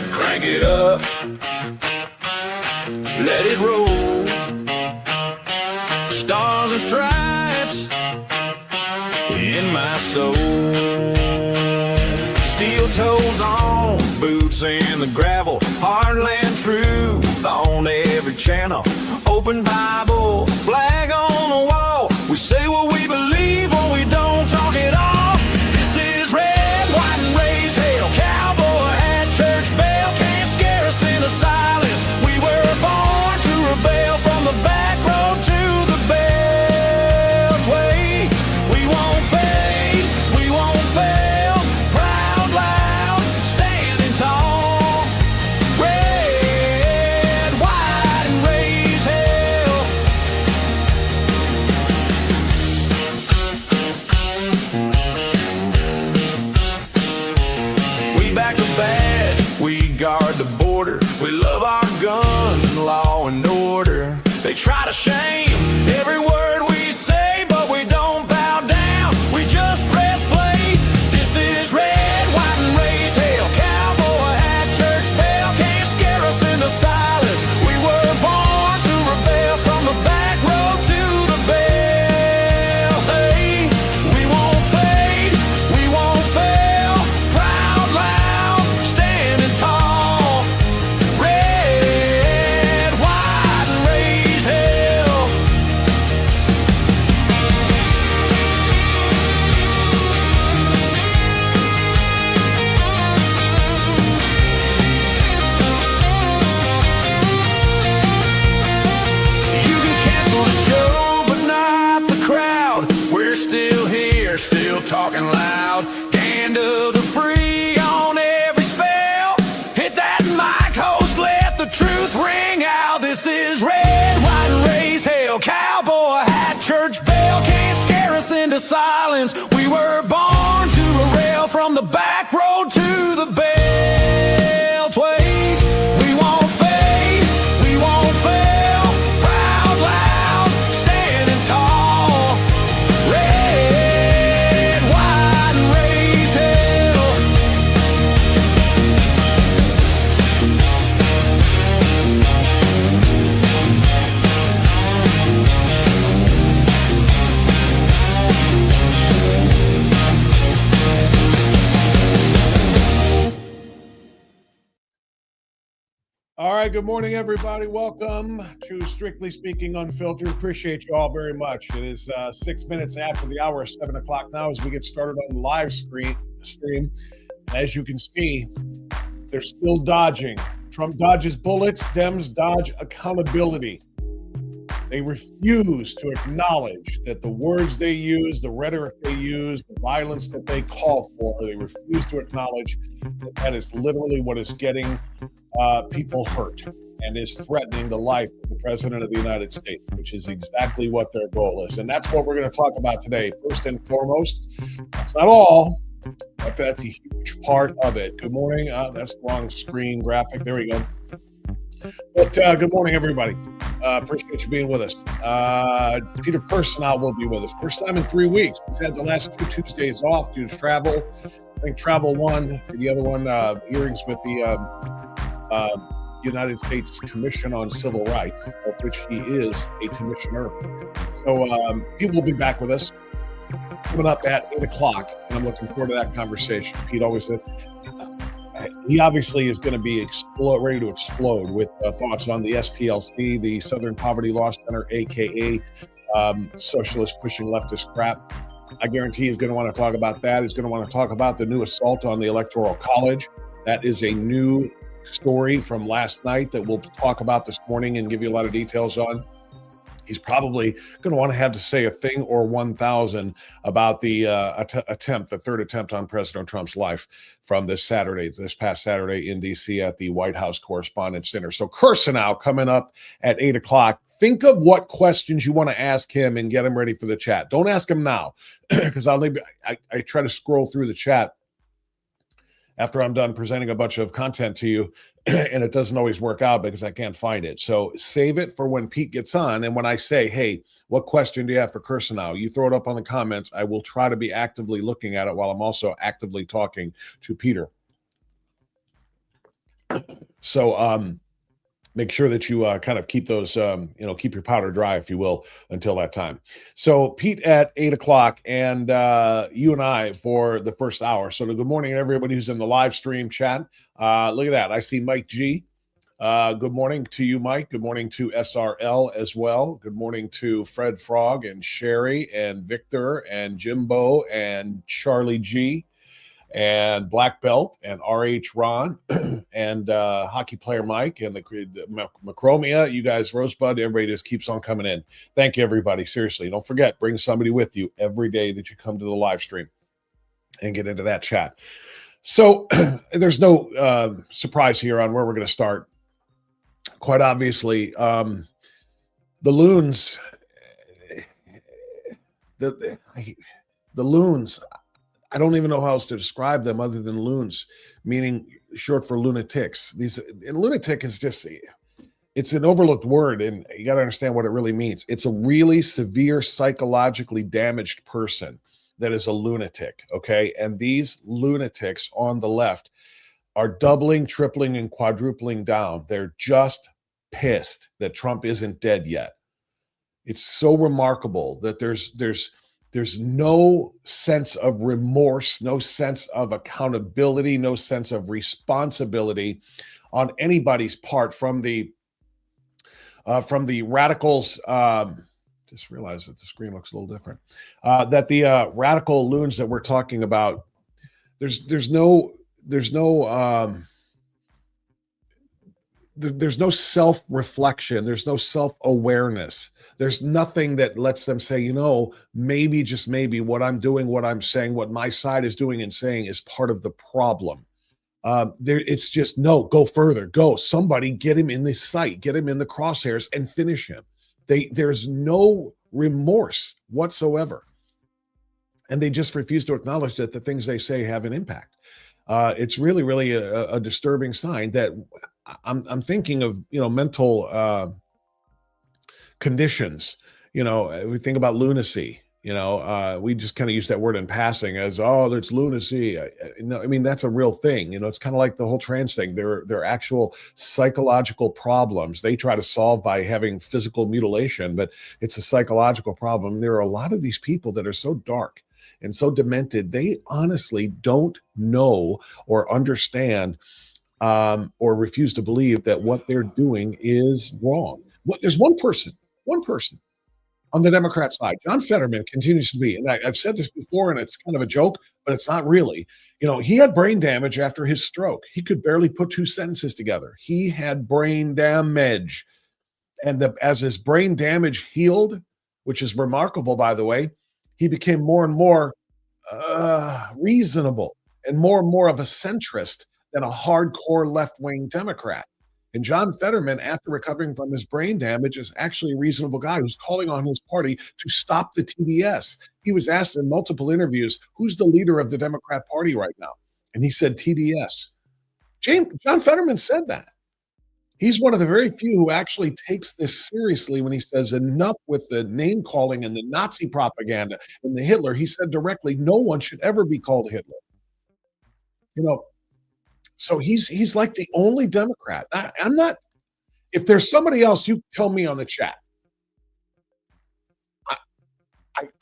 Crank it up, let it roll. Stars and stripes in my soul. Steel toes on, boots in the gravel. Heartland truth on every channel. Open Bible, flag on the wall. We say what we believe or we don't talk it off. This is red, white and raise hell. Cowboy hat, church bell. Can't scare us into silence. We were born to rebel from the back road to the beltway. We won't fade, we won't fail. Proud, loud, standing tall. Red, white and raise hell. We back the badge, we guard the border. We love our guns and law and order. They try to shame every word we say, but we don't bow down, we just press play. This is red, white and raise hell. Cowboy hat, church bell. Can't scare us into silence. We were born to rebel from the back road to the bell. Hey, we won't fade, we won't fail. Proud, loud, standing tall. Red, white and raise hell. You can cancel the show, but not the crowd. We're still here, still talking loud. Hand of the free on every spell. Hit that mic, host, let the truth ring out. This is red, white, and raised hell. Cowboy hat, church bell. Can't scare us into silence. We were born to rail from the back road to the beltway. We won't fade, we won't fail. Proud, loud, standing tall. Red, white, and raised hell. All right, good morning, everybody. Welcome to Strictly Speaking Unfiltered. Appreciate you all very much. It is 6 minutes after the hour, 7 o'clock now as we get started on the live stream. As you can see, they're still dodging. Trump dodges bullets, Dems dodge accountability. They refuse to acknowledge that the words they use, the rhetoric they use, the violence that they call for, they refuse to acknowledge that that is literally what is getting people hurt and is threatening the life of the President of the United States, which is exactly what their goal is. And that's what we're going to talk about today. First and foremost, that's not all, but that's a huge part of it. Good morning. That's the wrong screen graphic. There we go. But good morning, everybody. Appreciate you being with us. Peter Kirsanow will be with us. First time in 3 weeks. He's had the last 2 Tuesdays off due to travel. I think travel one, the other one, hearings with the United States Commission on Civil Rights, of which he is a commissioner. So he will be back with us coming up at 8 o'clock, and I'm looking forward to that conversation. Pete always said, he obviously is going to be ready to explode with thoughts on the SPLC, the Southern Poverty Law Center, aka socialist pushing leftist crap. I guarantee he's going to want to talk about that. He's going to want to talk about the new assault on the Electoral College. That is a new story from last night that we'll talk about this morning and give you a lot of details on. He's probably going to want to have to say a thing or 1,000 about the the third attempt on President Trump's life from this past Saturday in D.C. at the White House Correspondents' Dinner. So Kirsanow coming up at 8 o'clock. Think of what questions you want to ask him and get him ready for the chat. Don't ask him now because I try to scroll through the chat after I'm done presenting a bunch of content to you, and it doesn't always work out because I can't find it. So save it for when Pete gets on. And when I say, hey, what question do you have for Kirsanow? You throw it up on the comments. I will try to be actively looking at it while I'm also actively talking to Peter. So make sure that you kind of keep those, keep your powder dry, if you will, until that time. So Pete at 8 o'clock and you and I for the first hour. So good morning to everybody who's in the live stream chat. Look at that. I see Mike G. Good morning to you, Mike. Good morning to SRL as well. Good morning to Fred Frog and Sherry and Victor and Jimbo and Charlie G. and Black Belt and RH Ron and Hockey Player Mike and the Macromia, you guys, Rosebud, everybody just keeps on coming in. Thank you, everybody. Seriously, don't forget, bring somebody with you every day that you come to the live stream and get into that chat. So there's no surprise here on where we're going to start. Quite obviously, the loons, the loons, I don't even know how else to describe them other than loons, meaning short for lunatics. And lunatic is just, it's an overlooked word, and you got to understand what it really means. It's a really severe psychologically damaged person that is a lunatic, okay? And these lunatics on the left are doubling, tripling, and quadrupling down. They're just pissed that Trump isn't dead yet. It's so remarkable that there's no sense of remorse, no sense of accountability, no sense of responsibility on anybody's part from the radicals. Just realized that the screen looks a little different. That the radical loons that we're talking about, there's no self-reflection. There's no self-awareness. There's nothing that lets them say, maybe, just maybe, what I'm doing, what I'm saying, what my side is doing and saying is part of the problem. It's just, no, go further, go. Somebody get him in the sight, get him in the crosshairs and finish him. There's no remorse whatsoever. And they just refuse to acknowledge that the things they say have an impact. It's really, really a disturbing sign that I'm thinking of, mental conditions. We think about lunacy. We just kind of use that word in passing as, oh, that's lunacy. That's a real thing. It's kind of like the whole trans thing. They're actual psychological problems they try to solve by having physical mutilation, but it's a psychological problem. There are a lot of these people that are so dark and so demented, they honestly don't know or understand or refuse to believe that what they're doing is wrong. There's one person on the Democrat side. John Fetterman continues to be, and I've said this before, and it's kind of a joke, but it's not really. He had brain damage after his stroke. He could barely put two sentences together. He had brain damage. And as his brain damage healed, which is remarkable, by the way, he became more and more reasonable and more of a centrist than a hardcore left-wing Democrat. And John Fetterman, after recovering from his brain damage, is actually a reasonable guy who's calling on his party to stop the TDS. He was asked in multiple interviews, who's the leader of the Democrat Party right now? And he said TDS. John Fetterman said that. He's one of the very few who actually takes this seriously when he says enough with the name calling and the Nazi propaganda and the Hitler. He said directly, no one should ever be called Hitler. So he's like the only Democrat. I'm not, if there's somebody else, you tell me on the chat.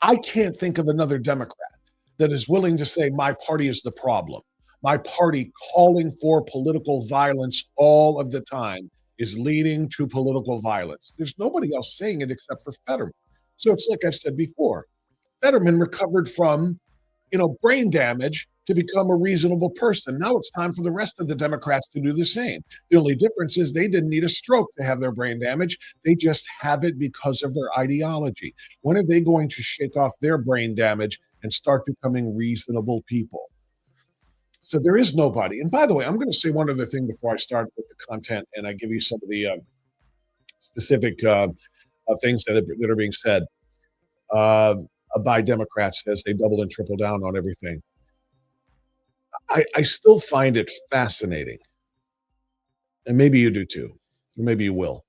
I can't think of another Democrat that is willing to say my party is the problem. My party calling for political violence all of the time is leading to political violence. There's nobody else saying it except for Fetterman. So it's like I've said before, Fetterman recovered from, brain damage to become a reasonable person. Now it's time for the rest of the Democrats to do the same. The only difference is they didn't need a stroke to have their brain damage. They just have it because of their ideology. When are they going to shake off their brain damage and start becoming reasonable people? So there is nobody. And by the way, I'm going to say one other thing before I start with the content and I give you some of the specific things that are being said by Democrats as they double and triple down on everything. I still find it fascinating, and maybe you do too, or maybe you will,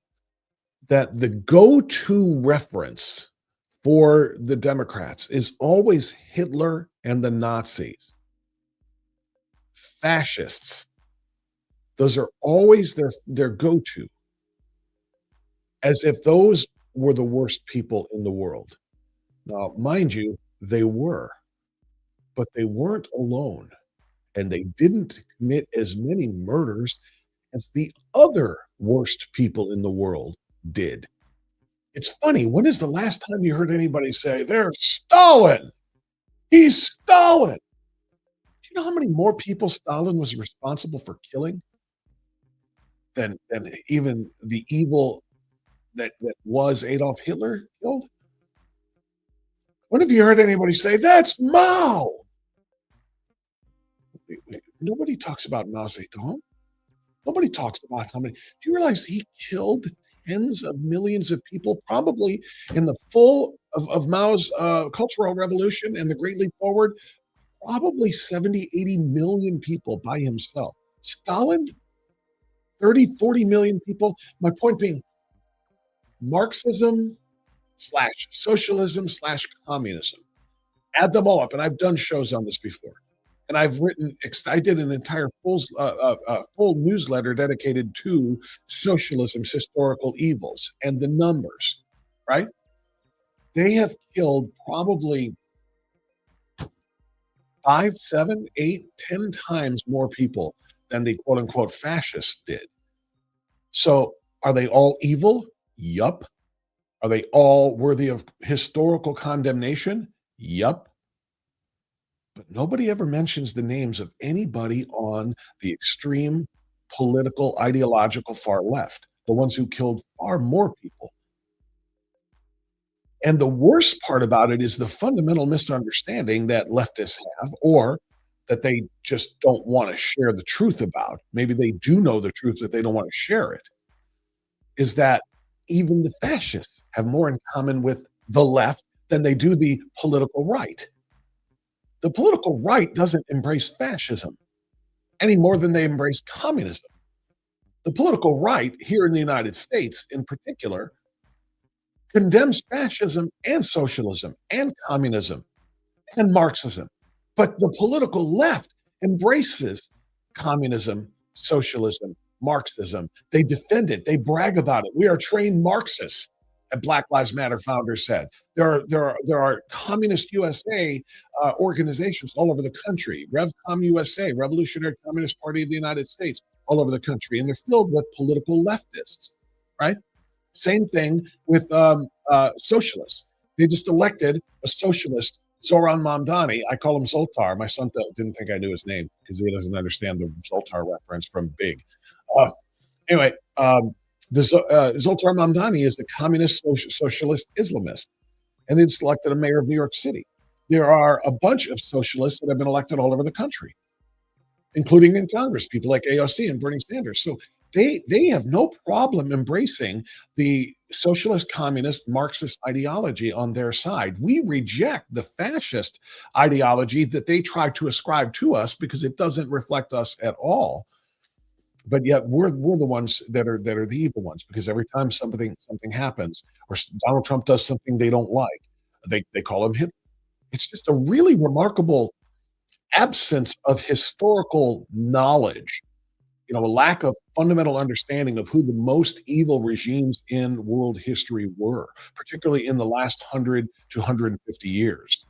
that the go-to reference for the Democrats is always Hitler and the Nazis. Fascists. Those are always their go-to, as if those were the worst people in the world. Now, mind you, they were, but they weren't alone, and they didn't commit as many murders as the other worst people in the world did. It's funny, when is the last time you heard anybody say, "There's Stalin? He's Stalin"? Do you know how many more people Stalin was responsible for killing than even the evil that was Adolf Hitler killed? When have you heard anybody say, "That's Mao"? Nobody talks about Mao Zedong. Nobody talks about how many. Do you realize he killed tens of millions of people, probably in the full of Mao's Cultural Revolution and the Great Leap Forward? Probably 70, 80 million people by himself. Stalin, 30, 40 million people. My point being, Marxism / socialism / communism. Add them all up, and I've done shows on this before. And I did an entire full newsletter dedicated to socialism's historical evils and the numbers, right? They have killed probably 5, 7, 8, 10 times more people than the quote unquote fascists did. So are they all evil? Yup. Are they all worthy of historical condemnation? Yup. But nobody ever mentions the names of anybody on the extreme political, ideological far left, the ones who killed far more people. And the worst part about it is the fundamental misunderstanding that leftists have, or that they just don't want to share the truth about. Maybe they do know the truth, but they don't want to share it. Is that even the fascists have more in common with the left than they do the political right. The political right doesn't embrace fascism any more than they embrace communism. The political right here in the United States, in particular, condemns fascism and socialism and communism and Marxism. But the political left embraces communism, socialism, Marxism. They defend it. They brag about it. We are trained Marxists, a Black Lives Matter founder said. There are Communist USA organizations all over the country. RevCom USA, Revolutionary Communist Party of the United States, all over the country. And they're filled with political leftists, right? Same thing with socialists. They just elected a socialist, Zoran Mamdani. I call him Zoltar. My son didn't think I knew his name because he doesn't understand the Zoltar reference from Big. Anyway, Zoltar Mamdani is a communist socialist Islamist, and they just elected a mayor of New York City. There are a bunch of socialists that have been elected all over the country, including in Congress, people like AOC and Bernie Sanders. So they have no problem embracing the socialist, communist, Marxist ideology on their side. We reject the fascist ideology that they try to ascribe to us because it doesn't reflect us at all. But yet we're the ones that are the evil ones, because every time something happens or Donald Trump does something they don't like, they call him Hitler. It's just a really remarkable absence of historical knowledge, a lack of fundamental understanding of who the most evil regimes in world history were, particularly in the last 100 to 150 years.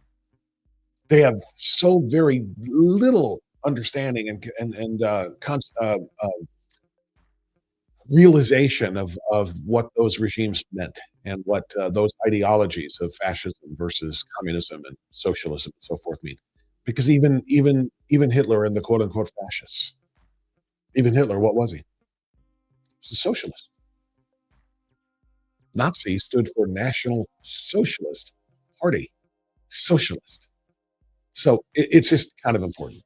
They have so very little understanding and realization of what those regimes meant and what those ideologies of fascism versus communism and socialism and so forth mean. Because even Hitler and the quote unquote fascists, even Hitler, what was he? He was a socialist. Nazi stood for National Socialist Party, socialist. So it's just kind of important.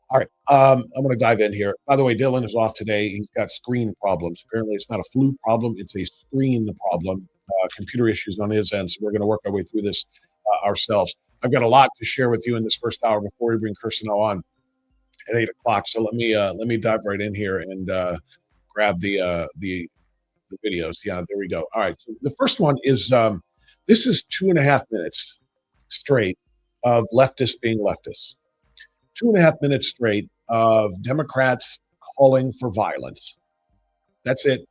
All right, I'm going to dive in here. By the way, Dylan is off today. He's got screen problems. Apparently, it's not a flu problem; it's a screen problem. Computer issues on his end. So we're going to work our way through this ourselves. I've got a lot to share with you in this first hour before we bring Kirsanow on at 8 o'clock. So let me dive right in here and grab the videos. Yeah, there we go. All right. So the first one is this is 2.5 minutes straight of leftists being leftists. 2.5 minutes straight of Democrats calling for violence. That's it.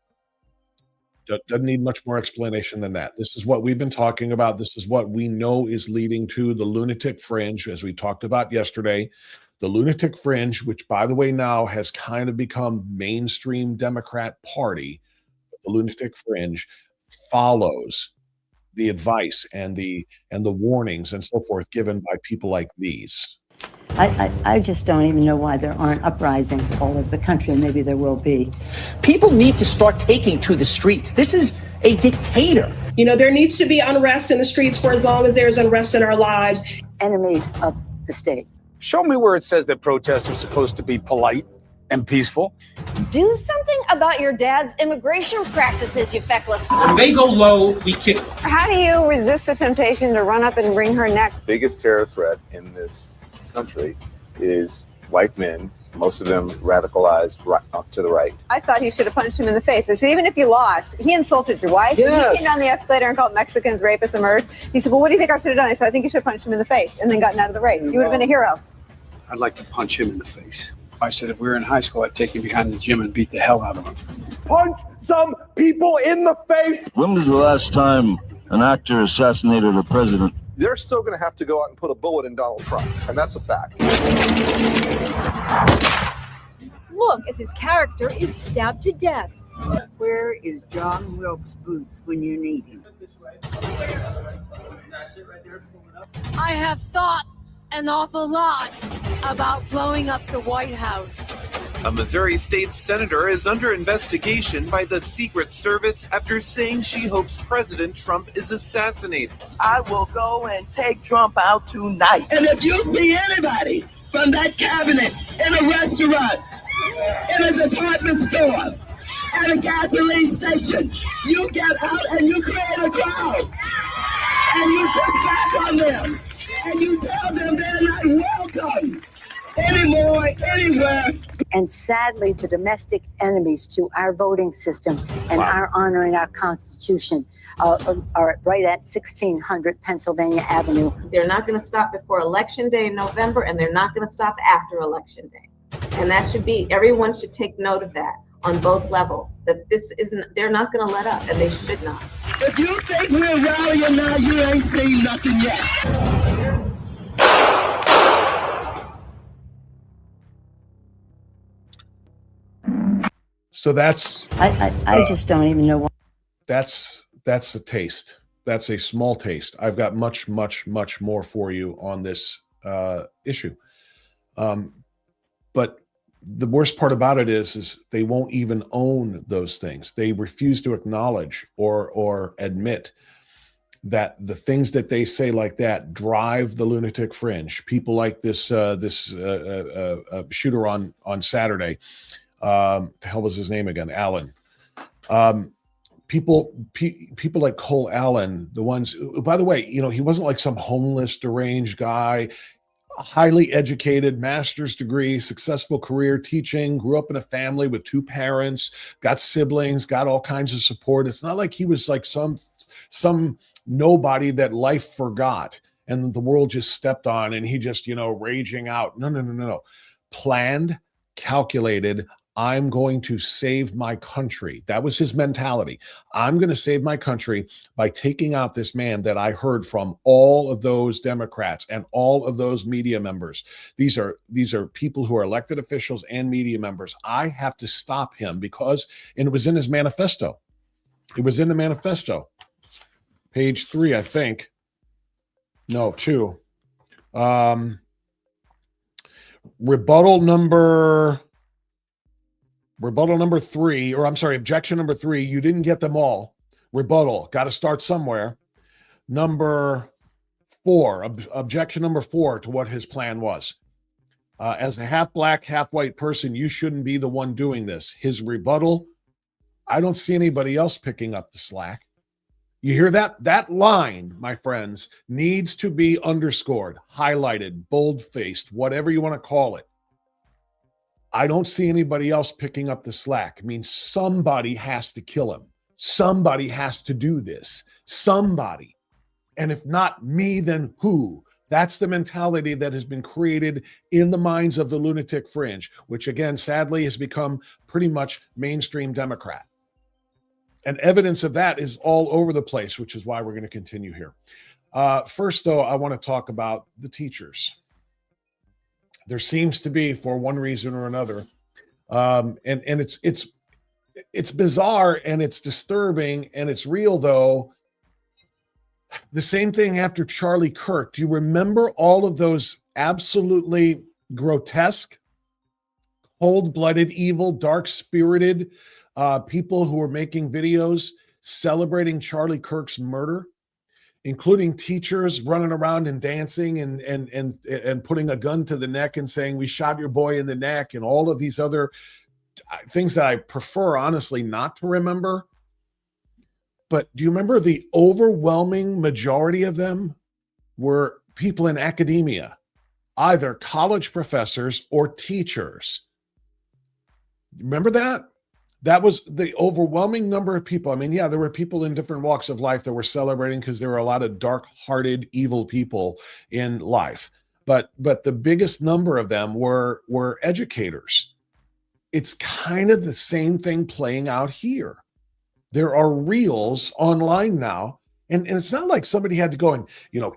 Doesn't need much more explanation than that. This is what we've been talking about. This is what we know is leading to the lunatic fringe, as we talked about yesterday. The lunatic fringe, which, by the way, now has kind of become mainstream Democrat Party. The lunatic fringe follows the advice and the warnings and so forth given by people like these. I just don't even know why there aren't uprisings all over the country, and maybe there will be. People need to start taking to the streets. This is a dictator. You know, there needs to be unrest in the streets for as long as there's unrest in our lives. Enemies of the state. Show me where it says that protests are supposed to be polite and peaceful. Do something about your dad's immigration practices, you feckless. When they go low, we kick. How do you resist the temptation to run up and wring her neck? Biggest terror threat in this country is white men, most of them radicalized right up to the right. I thought he should have punched him in the face. I said, even if you lost, he insulted your wife. Yes. He came down the escalator and called Mexicans rapists and murderers. He said, well, what do you think I should have done? I said, I think you should have punched him in the face and then gotten out of the race. You would have been a hero. I'd like to punch him in the face. I said, if we were in high school, I'd take him behind the gym and beat the hell out of him. Punch some people in the face. When was the last time an actor assassinated a president? They're still going to have to go out and put a bullet in Donald Trump, and that's a fact. Look, as his character is stabbed to death. Where is John Wilkes Booth when you need him? I have thought an awful lot about blowing up the White House. A Missouri state senator is under investigation by the Secret Service after saying she hopes President Trump is assassinated. I will go and take Trump out tonight. And if you see anybody from that cabinet in a restaurant, in a department store, at a gasoline station, you get out and you create a crowd. And you push back on them. And you tell them they're not welcome anymore, anywhere. And sadly, the domestic enemies to our voting system and our honoring our Constitution are right at 1600 Pennsylvania Avenue. They're not going to stop before Election Day in November, and they're not going to stop after Election Day. And that should be, everyone should take note of that on both levels, that this isn't, they're not going to let up, and they should not. If you think we're rallying now, you ain't seen nothing yet. So that's I just don't even know why. that's a taste. That's a small taste. I've got much more for you on this issue. But the worst part about it is they won't even own those things. They refuse to acknowledge or admit that the things that they say like that drive the lunatic fringe. People like this shooter on Saturday. The hell was his name again? Allen. People like Cole Allen, the ones, by the way, you know, he wasn't like some homeless, deranged guy, highly educated, master's degree, successful career teaching, grew up in a family with 2 parents, got siblings, got all kinds of support. It's not like he was like some nobody that life forgot and the world just stepped on and he just, you know, raging out. No. Planned, calculated, I'm going to save my country. That was his mentality. I'm going to save my country by taking out this man that I heard from all of those Democrats and all of those media members. These are people who are elected officials and media members. I have to stop him because, and it was in his manifesto. It was in the manifesto. Page 3, I think. No, 2. Rebuttal number 3, or I'm sorry, objection number 3. You didn't get them all. Rebuttal, got to start somewhere. Number 4, objection number 4 to what his plan was. As a half black, half white person, you shouldn't be the one doing this. His rebuttal, I don't see anybody else picking up the slack. You hear that? That line, my friends, needs to be underscored, highlighted, bold-faced, whatever you want to call it. I don't see anybody else picking up the slack. I mean, somebody has to kill him. Somebody has to do this. Somebody. And if not me, then who? That's the mentality that has been created in the minds of the lunatic fringe, which again, sadly, has become pretty much mainstream Democrat. And evidence of that is all over the place, which is why we're going to continue here. First, though, I want to talk about the teachers. There seems to be, for one reason or another, and it's bizarre and it's disturbing and it's real, though. The same thing after Charlie Kirk. Do you remember all of those absolutely grotesque, cold-blooded, evil, dark-spirited people who were making videos celebrating Charlie Kirk's murder, including teachers running around and dancing and putting a gun to the neck and saying, "We shot your boy in the neck," and all of these other things that I prefer, honestly, not to remember. But do you remember the overwhelming majority of them were people in academia, either college professors or teachers? Remember that? That was the overwhelming number of people. I mean, yeah, there were people in different walks of life that were celebrating because there were a lot of dark-hearted, evil people in life. But the biggest number of them were educators. It's kind of the same thing playing out here. There are reels online now, and it's not like somebody had to go and,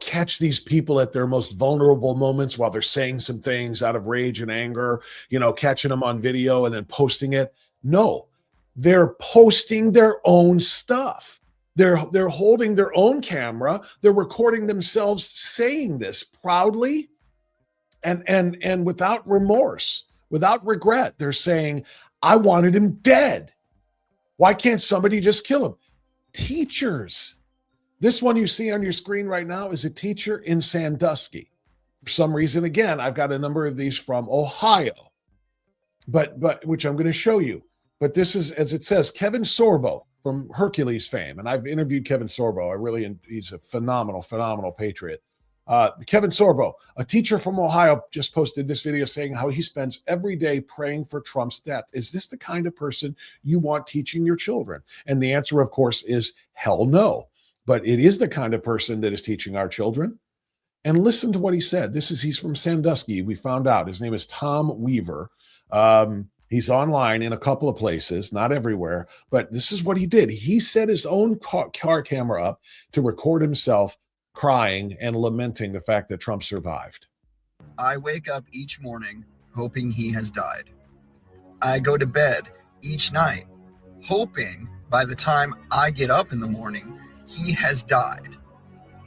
catch these people at their most vulnerable moments while they're saying some things out of rage and anger, catching them on video and then posting it. No, they're posting their own stuff. They're holding their own camera. They're recording themselves saying this proudly and without remorse, without regret. They're saying, "I wanted him dead. Why can't somebody just kill him?" Teachers. This one you see on your screen right now is a teacher in Sandusky. For some reason, again, I've got a number of these from Ohio, but which I'm going to show you. But this is, as it says, Kevin Sorbo from Hercules fame. And I've interviewed Kevin Sorbo. He's a phenomenal patriot. Kevin Sorbo, a teacher from Ohio, just posted this video saying how he spends every day praying for Trump's death. Is this the kind of person you want teaching your children? And the answer, of course, is hell no. But it is the kind of person that is teaching our children. And listen to what he said. He's from Sandusky. We found out his name is Tom Weaver. He's online in a couple of places, not everywhere, but this is what he did. He set his own car camera up to record himself crying and lamenting the fact that Trump survived. I wake up each morning hoping he has died. I go to bed each night hoping by the time I get up in the morning, he has died.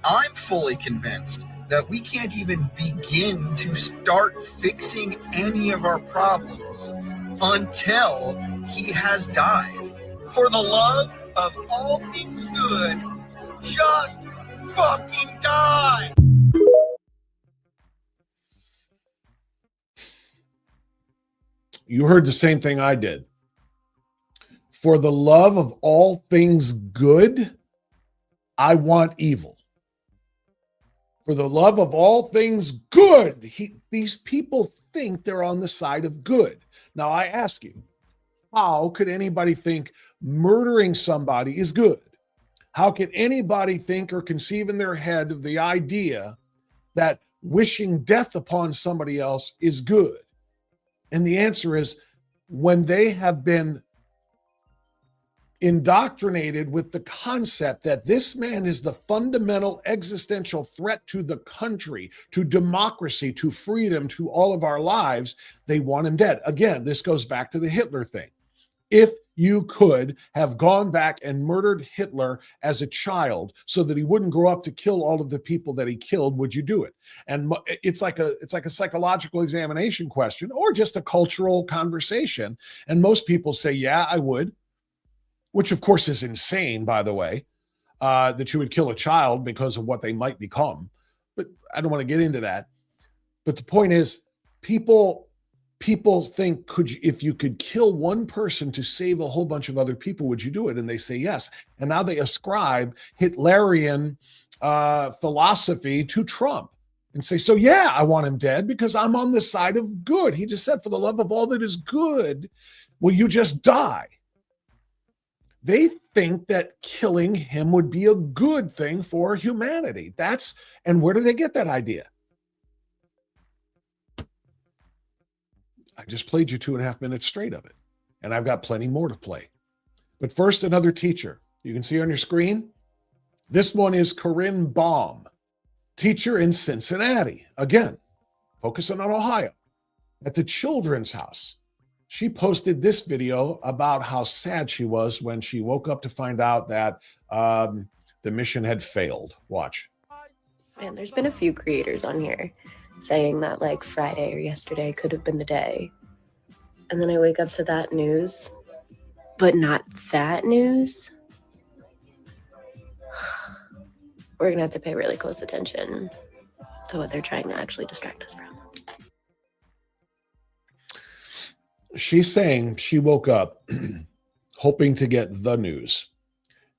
I'm fully convinced that we can't even begin to start fixing any of our problems until he has died. For the love of all things good, just fucking die. You heard the same thing I did. For the love of all things good, I want evil. For the love of all things good, these people think they're on the side of good. Now, I ask you, how could anybody think murdering somebody is good? How can anybody think or conceive in their head of the idea that wishing death upon somebody else is good? And the answer is when they have been indoctrinated with the concept that this man is the fundamental existential threat to the country, to democracy, to freedom, to all of our lives, they want him dead. Again, this goes back to the Hitler thing. If you could have gone back and murdered Hitler as a child so that he wouldn't grow up to kill all of the people that he killed, would you do it? And it's like a psychological examination question or just a cultural conversation. And most people say, yeah, I would. Which, of course, is insane, by the way, that you would kill a child because of what they might become. But I don't want to get into that. But the point is, people think, if you could kill one person to save a whole bunch of other people, would you do it? And they say yes. And now they ascribe Hitlerian philosophy to Trump and say, so yeah, I want him dead because I'm on the side of good. He just said, for the love of all that is good, will you just die? They think that killing him would be a good thing for humanity. And where do they get that idea? I just played you 2.5 minutes straight of it, and I've got plenty more to play. But first, another teacher. You can see on your screen. This one is Corinne Baum, teacher in Cincinnati. Again, focusing on Ohio, at the Children's House. She posted this video about how sad she was when she woke up to find out that the mission had failed. Watch. Man, there's been a few creators on here saying that like Friday or yesterday could have been the day. And then I wake up to that news, but not that news. We're going to have to pay really close attention to what they're trying to actually distract us from. She's saying she woke up hoping to get the news,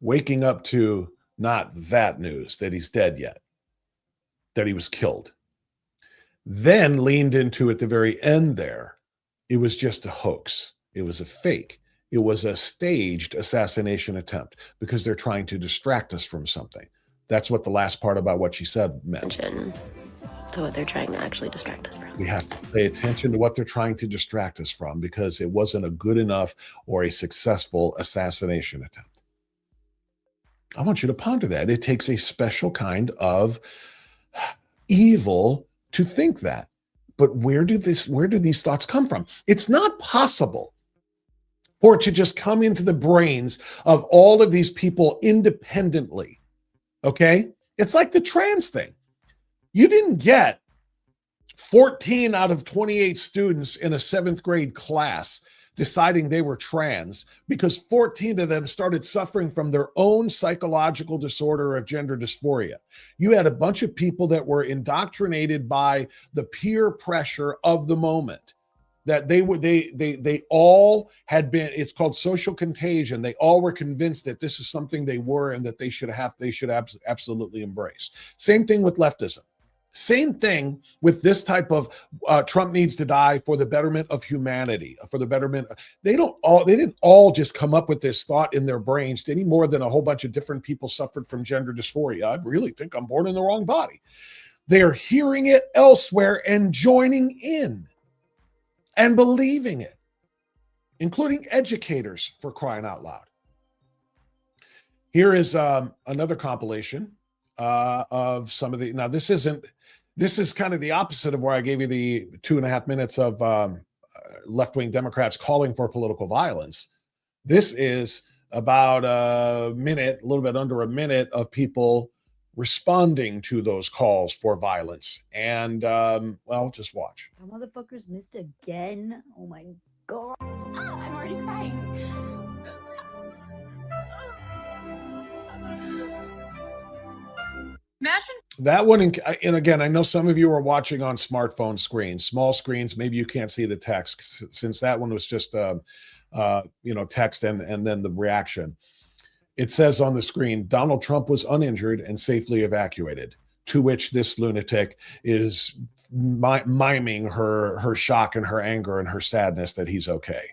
waking up to not that news, that he's dead yet, that he was killed. Then leaned into at the very end there, it was just a hoax. It was a fake. It was a staged assassination attempt because they're trying to distract us from something. That's what the last part about what she said meant. To what they're trying to actually distract us from. We have to pay attention to what they're trying to distract us from because it wasn't a good enough or a successful assassination attempt. I want you to ponder that. It takes a special kind of evil to think that. But where do these thoughts come from? It's not possible for it to just come into the brains of all of these people independently. Okay? It's like the trans thing. You didn't get 14 out of 28 students in a 7th grade class deciding they were trans because 14 of them started suffering from their own psychological disorder of gender dysphoria. You had a bunch of people that were indoctrinated by the peer pressure of the moment. That they all had been, it's called social contagion. They all were convinced that this is something they were and that they should absolutely embrace. Same thing with leftism. Same thing with this type of Trump needs to die for the betterment of humanity, for the betterment. They didn't all just come up with this thought in their brains any more than a whole bunch of different people suffered from gender dysphoria. I really think I'm born in the wrong body. They're hearing it elsewhere and joining in and believing it, including educators, for crying out loud. Here is another compilation of some of the, now this is kind of the opposite of where I gave you the 2.5 minutes of left-wing Democrats calling for political violence. This is about a minute, a little bit under a minute of people responding to those calls for violence. And, well, just watch. Motherfuckers missed again. Oh my God. Oh, I'm already crying. Imagine that one, and again, I know some of you are watching on smartphone screens, small screens. Maybe you can't see the text since that one was just, text and then the reaction. It says on the screen, Donald Trump was uninjured and safely evacuated, to which this lunatic is miming her shock and her anger and her sadness that he's okay.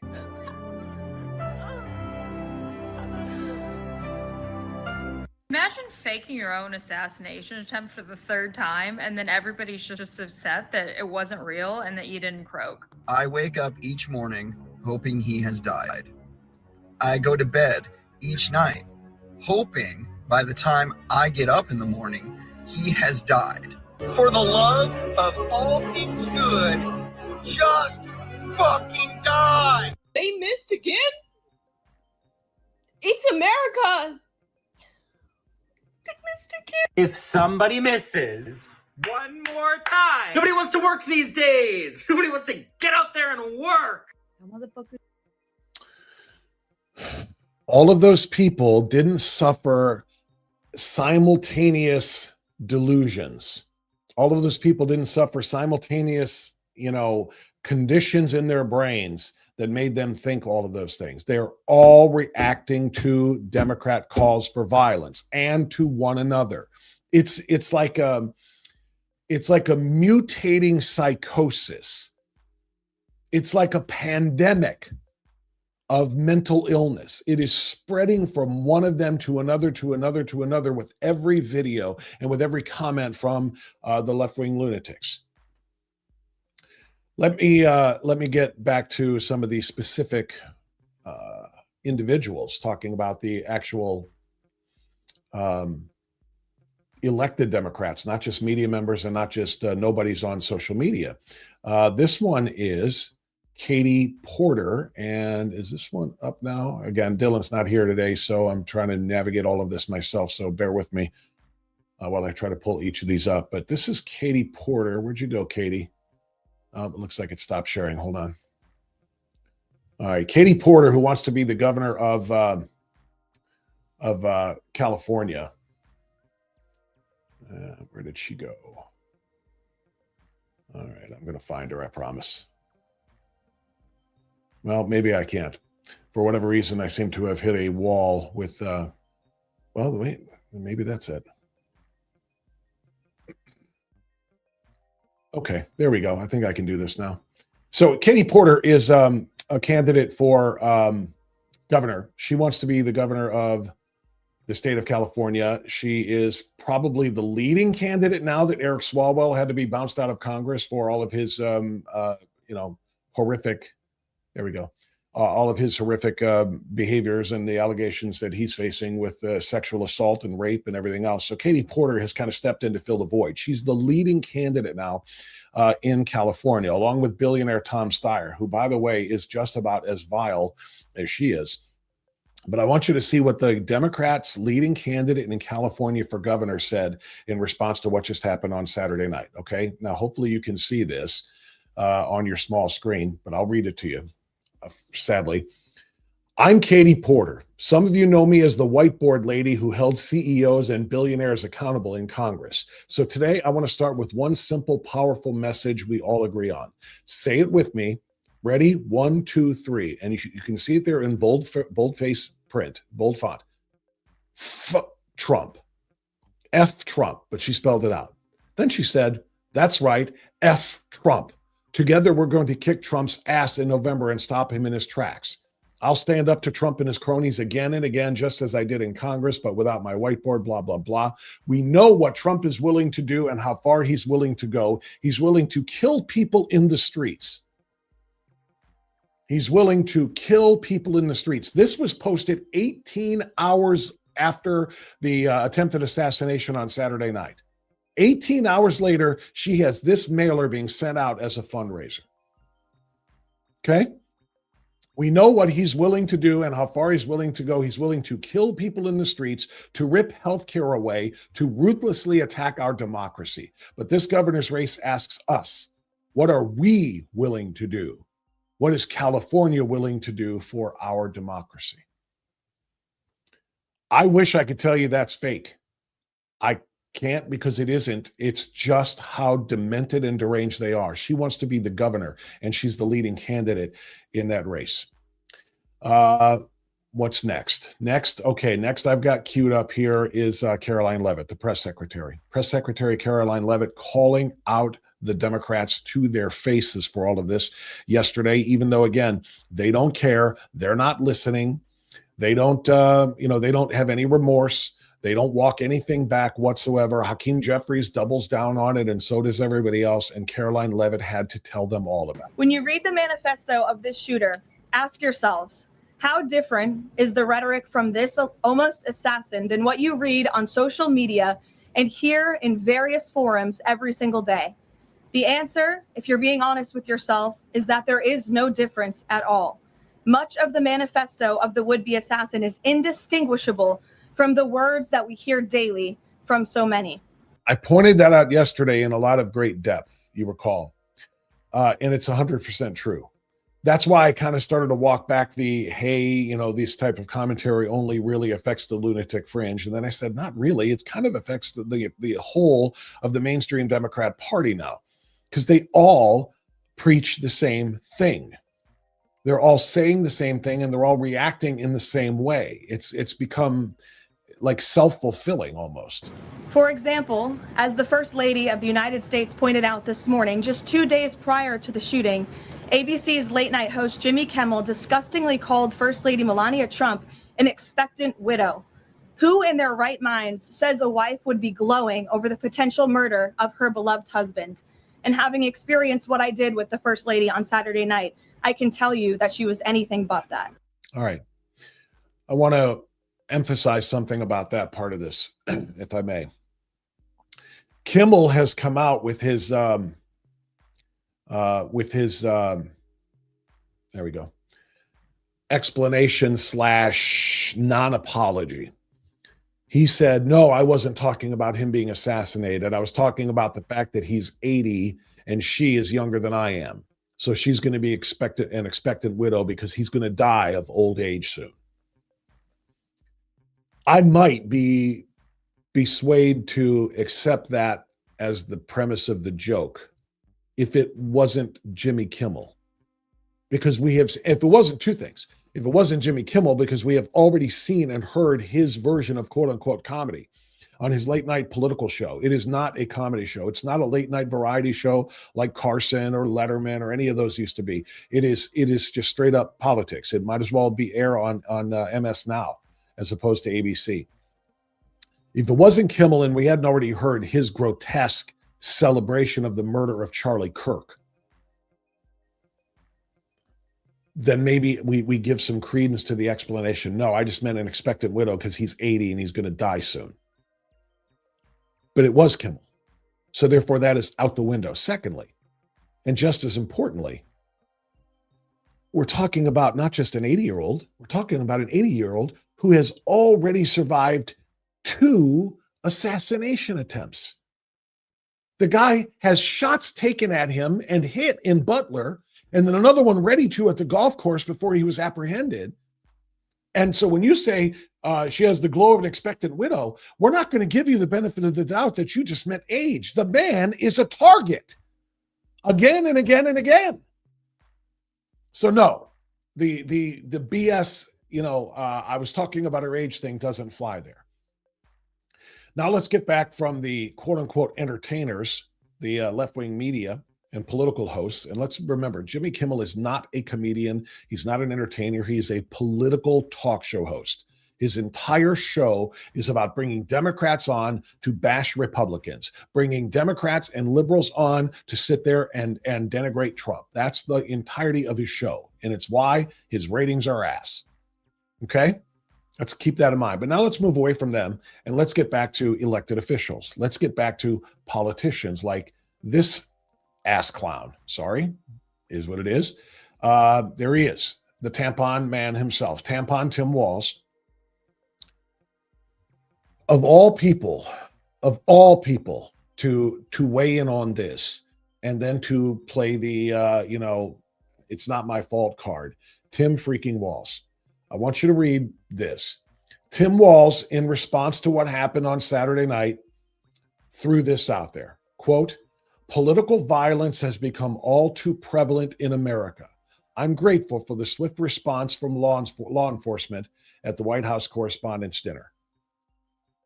Imagine faking your own assassination attempt for the 3rd time, and then everybody's just upset that it wasn't real and that you didn't croak. I wake up each morning hoping he has died. I go to bed each night, hoping by the time I get up in the morning, he has died. For the love of all things good, just fucking die! They missed again? It's America! They missed again. If somebody misses one more time, nobody wants to work these days. Nobody wants to get out there and work. Motherfucker. All of those people didn't suffer simultaneous delusions. All of those people didn't suffer simultaneous, conditions in their brains that made them think all of those things. They're all reacting to Democrat calls for violence and to one another. It's like a mutating psychosis. It's like a pandemic of mental illness. It is spreading from one of them to another, to another, to another with every video and with every comment from the left-wing lunatics. Let me get back to some of these specific individuals talking about the actual elected Democrats, not just media members and not just nobodies on social media. This one is Katie Porter. And is this one up now? Again, Dylan's not here today, so I'm trying to navigate all of this myself. So bear with me while I try to pull each of these up. But this is Katie Porter. Where'd you go, Katie? It looks like it stopped sharing. Hold on. All right. Katie Porter, who wants to be the governor of California. Where did she go? All right. I'm going to find her, I promise. Well, maybe I can't. For whatever reason, I seem to have hit a wall with, well, wait, maybe that's it. Okay, there we go. I think I can do this now. So Katie Porter is a candidate for governor. She wants to be the governor of the state of California. She is probably the leading candidate now that Eric Swalwell had to be bounced out of Congress for all of his, horrific, there we go, all of his horrific behaviors and the allegations that he's facing with sexual assault and rape and everything else. So Katie Porter has kind of stepped in to fill the void. She's the leading candidate now in California, along with billionaire Tom Steyer, who, by the way, is just about as vile as she is. But I want you to see what the Democrats' leading candidate in California for governor said in response to what just happened on Saturday night. Okay, now hopefully you can see this on your small screen, but I'll read it to you. Sadly, I'm Katie Porter. Some of you know me as the whiteboard lady who held CEOs and billionaires accountable in Congress. So today I want to start with one simple, powerful message we all agree on. Say it with me. Ready? 1, 2, 3. And you can see it there in boldface print, bold font. Trump. F Trump, but she spelled it out. Then she said, that's right, F Trump. Together, we're going to kick Trump's ass in November and stop him in his tracks. I'll stand up to Trump and his cronies again and again, just as I did in Congress, but without my whiteboard, blah, blah, blah. We know what Trump is willing to do and how far he's willing to go. He's willing to kill people in the streets. He's willing to kill people in the streets. This was posted 18 hours after the attempted assassination on Saturday night. 18 hours later, she has this mailer being sent out as a fundraiser. Okay? We know what he's willing to do and how far he's willing to go. He's willing to kill people in the streets, to rip healthcare away, to ruthlessly attack our democracy. But this governor's race asks us, what are we willing to do? What is California willing to do for our democracy? I wish I could tell you that's fake. I can't, because it isn't. It's just how demented and deranged they are. She wants to be the governor, and she's the leading candidate in that race. What's next? Next I've got queued up here is Caroline Leavitt, the press secretary. Press Secretary Caroline Leavitt calling out the Democrats to their faces for all of this yesterday, even though, again, they don't care. They're not listening. They don't, they don't have any remorse. They don't walk anything back whatsoever. Hakeem Jeffries doubles down on it, and so does everybody else. And Caroline Leavitt had to tell them all about it. When you read the manifesto of this shooter, Ask yourselves, how different is the rhetoric from this almost assassin than what you read on social media and hear in various forums every single day? The answer, if you're being honest with yourself, is that there is no difference at all. Much of the manifesto of the would-be assassin is indistinguishable from the words that we hear daily from so many. I pointed that out yesterday in a lot of great depth, you recall, and it's 100% true. That's why I kind of started to walk back the, hey, this type of commentary only really affects the lunatic fringe. And then I said, not really. It kind of affects the whole of the mainstream Democrat Party now, because they all preach the same thing. They're all saying the same thing, and they're all reacting in the same way. It's become like self-fulfilling almost. For example, as the First Lady of the United States pointed out this morning, just 2 days prior to the shooting, ABC's late night host Jimmy Kimmel disgustingly called First Lady Melania Trump an expectant widow. Who in their right minds says a wife would be glowing over the potential murder of her beloved husband? And having experienced what I did with the First Lady on Saturday night, I can tell you that she was anything but that. All right. I want to emphasize something about that part of this, if I may. Kimmel has come out with his there we go, explanation / non-apology. He said, no, I wasn't talking about him being assassinated. I was talking about the fact that he's 80 and she is younger than I am. So she's going to be an expectant widow because he's going to die of old age soon. I might be swayed to accept that as the premise of the joke if it wasn't Jimmy Kimmel. Because if it wasn't two things. If it wasn't Jimmy Kimmel, because we have already seen and heard his version of quote unquote comedy on his late night political show. It is not a comedy show. It's not a late night variety show like Carson or Letterman or any of those used to be. It is just straight up politics. It might as well be air on MS Now as opposed to ABC. If it wasn't Kimmel and we hadn't already heard his grotesque celebration of the murder of Charlie Kirk, then maybe we give some credence to the explanation. No, I just meant an expectant widow because he's 80 and he's going to die soon. But it was Kimmel. So therefore that is out the window. Secondly, and just as importantly, we're talking about not just an 80-year-old, we're talking about an 80-year-old who has already survived 2 assassination attempts. The guy has shots taken at him and hit in Butler, and then another one ready to at the golf course before he was apprehended. And so when you say she has the glow of an expectant widow, we're not going to give you the benefit of the doubt that you just meant age. The man is a target again and again and again. So no, the BS, I was talking about her age thing doesn't fly there. Now let's get back from the quote unquote entertainers, the left-wing media and political hosts. And let's remember, Jimmy Kimmel is not a comedian. He's not an entertainer. He's a political talk show host. His entire show is about bringing Democrats on to bash Republicans, bringing Democrats and liberals on to sit there and denigrate Trump. That's the entirety of his show. And it's why his ratings are ass. Okay? Let's keep that in mind. But now let's move away from them and let's get back to elected officials. Let's get back to politicians like this ass clown. Sorry, is what it is. There he is, the tampon man himself, Tampon Tim Walz. Of all people to weigh in on this and then to play the, it's not my fault card. Tim freaking Walz. I want you to read this. Tim Walz, in response to what happened on Saturday night, threw this out there. Quote, political violence has become all too prevalent in America. I'm grateful for the swift response from law enforcement at the White House Correspondents' Dinner.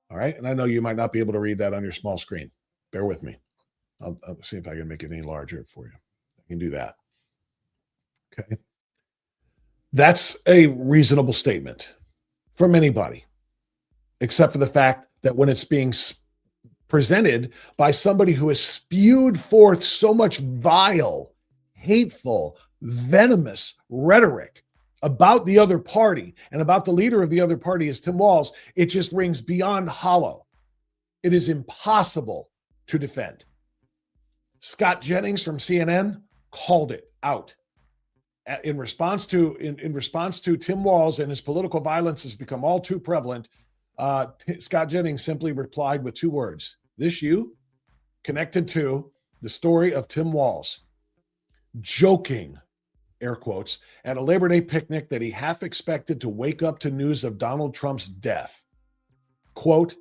All right. And I know you might not be able to read that on your small screen. Bear with me. I'll see if I can make it any larger for you. I can do that. Okay. That's a reasonable statement from anybody, except for the fact that when it's being presented by somebody who has spewed forth so much vile, hateful, venomous rhetoric about the other party and about the leader of the other party is Tim Walz, it just rings beyond hollow. It is impossible to defend. Scott Jennings from CNN called it out. In response to Tim Walz and his political violence has become all too prevalent, Scott Jennings simply replied with 2 words. This you? Connected to the story of Tim Walz joking, air quotes, at a Labor Day picnic that he half expected to wake up to news of Donald Trump's death. Quote,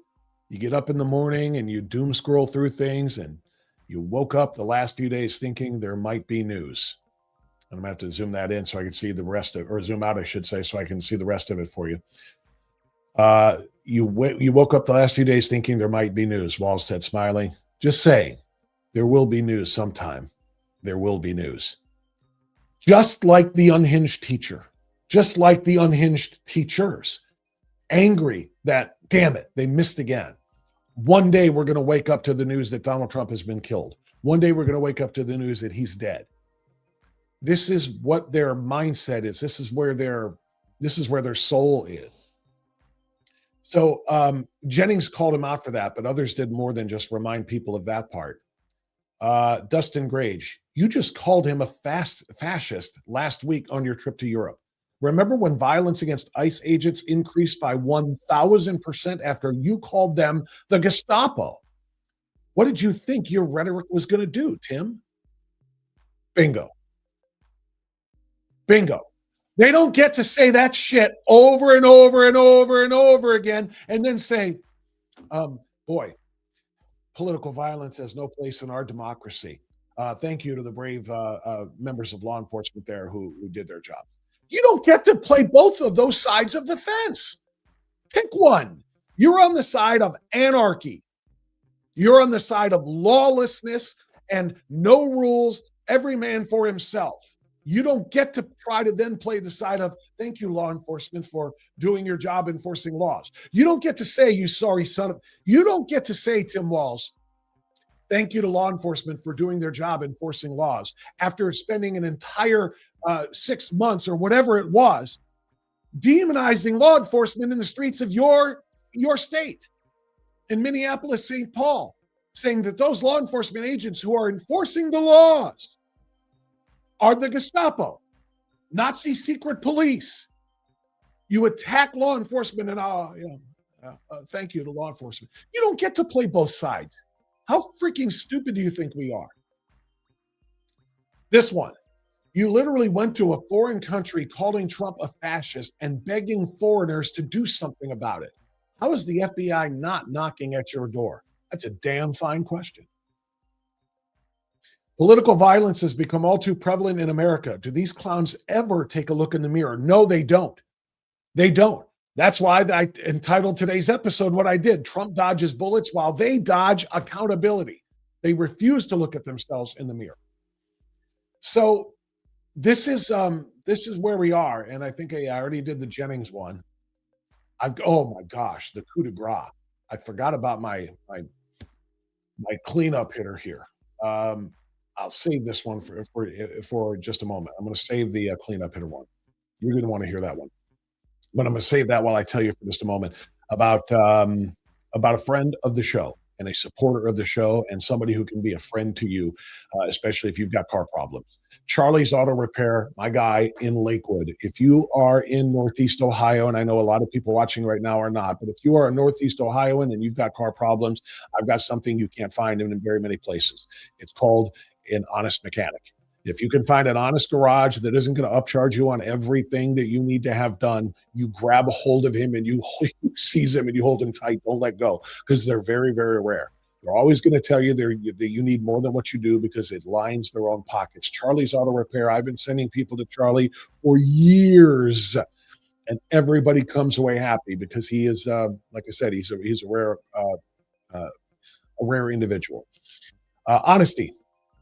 you get up in the morning and you doom scroll through things and you woke up the last few days thinking there might be news. And I'm going to have to zoom that in so I can see the rest of, or zoom out, I should say, so I can see the rest of it for you. You woke up the last few days thinking there might be news, Walz said, smiling. Just saying, there will be news sometime. There will be news. Just like the unhinged teacher, just like the unhinged teachers, angry that, damn it, they missed again. One day we're going to wake up to the news that Donald Trump has been killed. One day we're going to wake up to the news that he's dead. This is what their mindset is. This is where their soul is. So Jennings called him out for that, but others did more than just remind people of that part. Dustin Grage, you just called him a fascist last week on your trip to Europe. Remember when violence against ICE agents increased by 1,000% after you called them the Gestapo? What did you think your rhetoric was going to do, Tim? Bingo. Bingo. They don't get to say that shit over and over and over and over again and then say, boy, political violence has no place in our democracy. Thank you to the brave members of law enforcement there who did their job. You don't get to play both of those sides of the fence. Pick one. You're on the side of anarchy. You're on the side of lawlessness and no rules, every man for himself. You don't get to try to then play the side of, thank you, law enforcement, for doing your job enforcing laws. You don't get to say, you sorry son of, you don't get to say, Tim Walz, thank you to law enforcement for doing their job enforcing laws after spending an entire 6 months or whatever it was, demonizing law enforcement in the streets of your state, in Minneapolis, St. Paul, saying that those law enforcement agents who are enforcing the laws are the Gestapo, Nazi secret police. You attack law enforcement and thank you to law enforcement. You don't get to play both sides. How freaking stupid do you think we are? This one, you literally went to a foreign country calling Trump a fascist and begging foreigners to do something about it. How is the FBI not knocking at your door? That's a damn fine question. Political violence has become all too prevalent in America. Do these clowns ever take a look in the mirror? No, they don't. They don't. That's why I entitled today's episode what I did. Trump dodges bullets while they dodge accountability. They refuse to look at themselves in the mirror. So this is where we are. And I think I already did the Jennings one. Oh my gosh, the coup de grace. I forgot about my cleanup hitter here. I'll save this one for just a moment. I'm going to save the cleanup hitter one. You're going to want to hear that one. But I'm going to save that while I tell you for just a moment about a friend of the show and a supporter of the show and somebody who can be a friend to you, especially if you've got car problems. Charlie's Auto Repair, my guy in Lakewood. If you are in Northeast Ohio, and I know a lot of people watching right now are not, but if you are a Northeast Ohioan and you've got car problems, I've got something you can't find in very many places. It's called an honest mechanic. If you can find an honest garage that isn't going to upcharge you on everything that you need to have done, you grab a hold of him and you seize him and you hold him tight. Don't let go, because they're very, very rare. They're always going to tell you that you need more than what you do because it lines their own pockets. Charlie's Auto Repair. I've been sending people to Charlie for years, and everybody comes away happy because he is, like I said, he's a rare individual. Honesty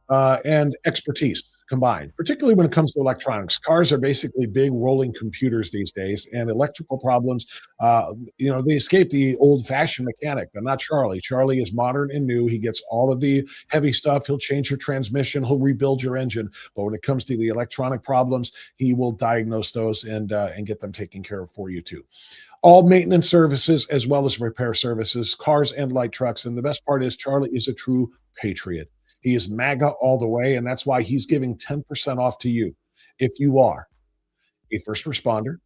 and expertise. combined, particularly when it comes to electronics. Cars are basically big rolling computers these days, and electrical problems, they escape the old-fashioned mechanic. But not Charlie. Charlie is modern and new. He gets all of the heavy stuff. He'll change your transmission. He'll rebuild your engine. But when it comes to the electronic problems, he will diagnose those and get them taken care of for you too. All maintenance services as well as repair services, cars and light trucks. And the best part is Charlie is a true patriot. He is MAGA all the way, and that's why he's giving 10% off to you if you are a first responder,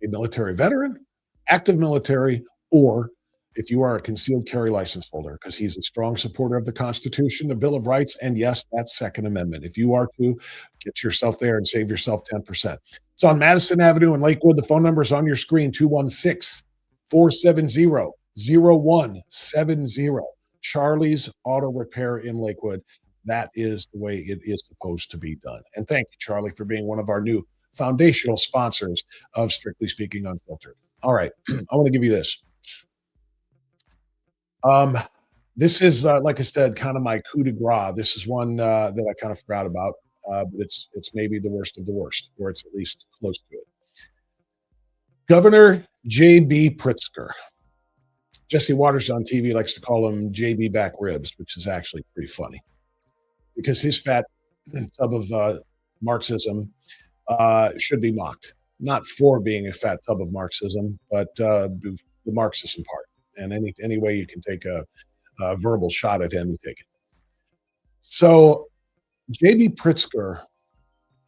a military veteran, active military, or if you are a concealed carry license holder, because he's a strong supporter of the Constitution, the Bill of Rights, and yes, that Second Amendment. If you are too, get yourself there and save yourself 10%. It's on Madison Avenue in Lakewood. The phone number is on your screen, 216-470-0170. Charlie's Auto Repair in Lakewood. That is the way it is supposed to be done. And thank you, Charlie, for being one of our new foundational sponsors of Strictly Speaking Unfiltered. All right, I want to give you this. This is, like I said, kind of my coup de grace. This is one that I kind of forgot about, but it's maybe the worst of the worst, or it's at least close to it. Governor J.B. Pritzker. Jesse Waters on TV likes to call him JB back ribs, which is actually pretty funny because his fat tub of Marxism should be mocked, not for being a fat tub of Marxism, but the Marxism part. And any way you can take a verbal shot at him, you take it. So J.B. Pritzker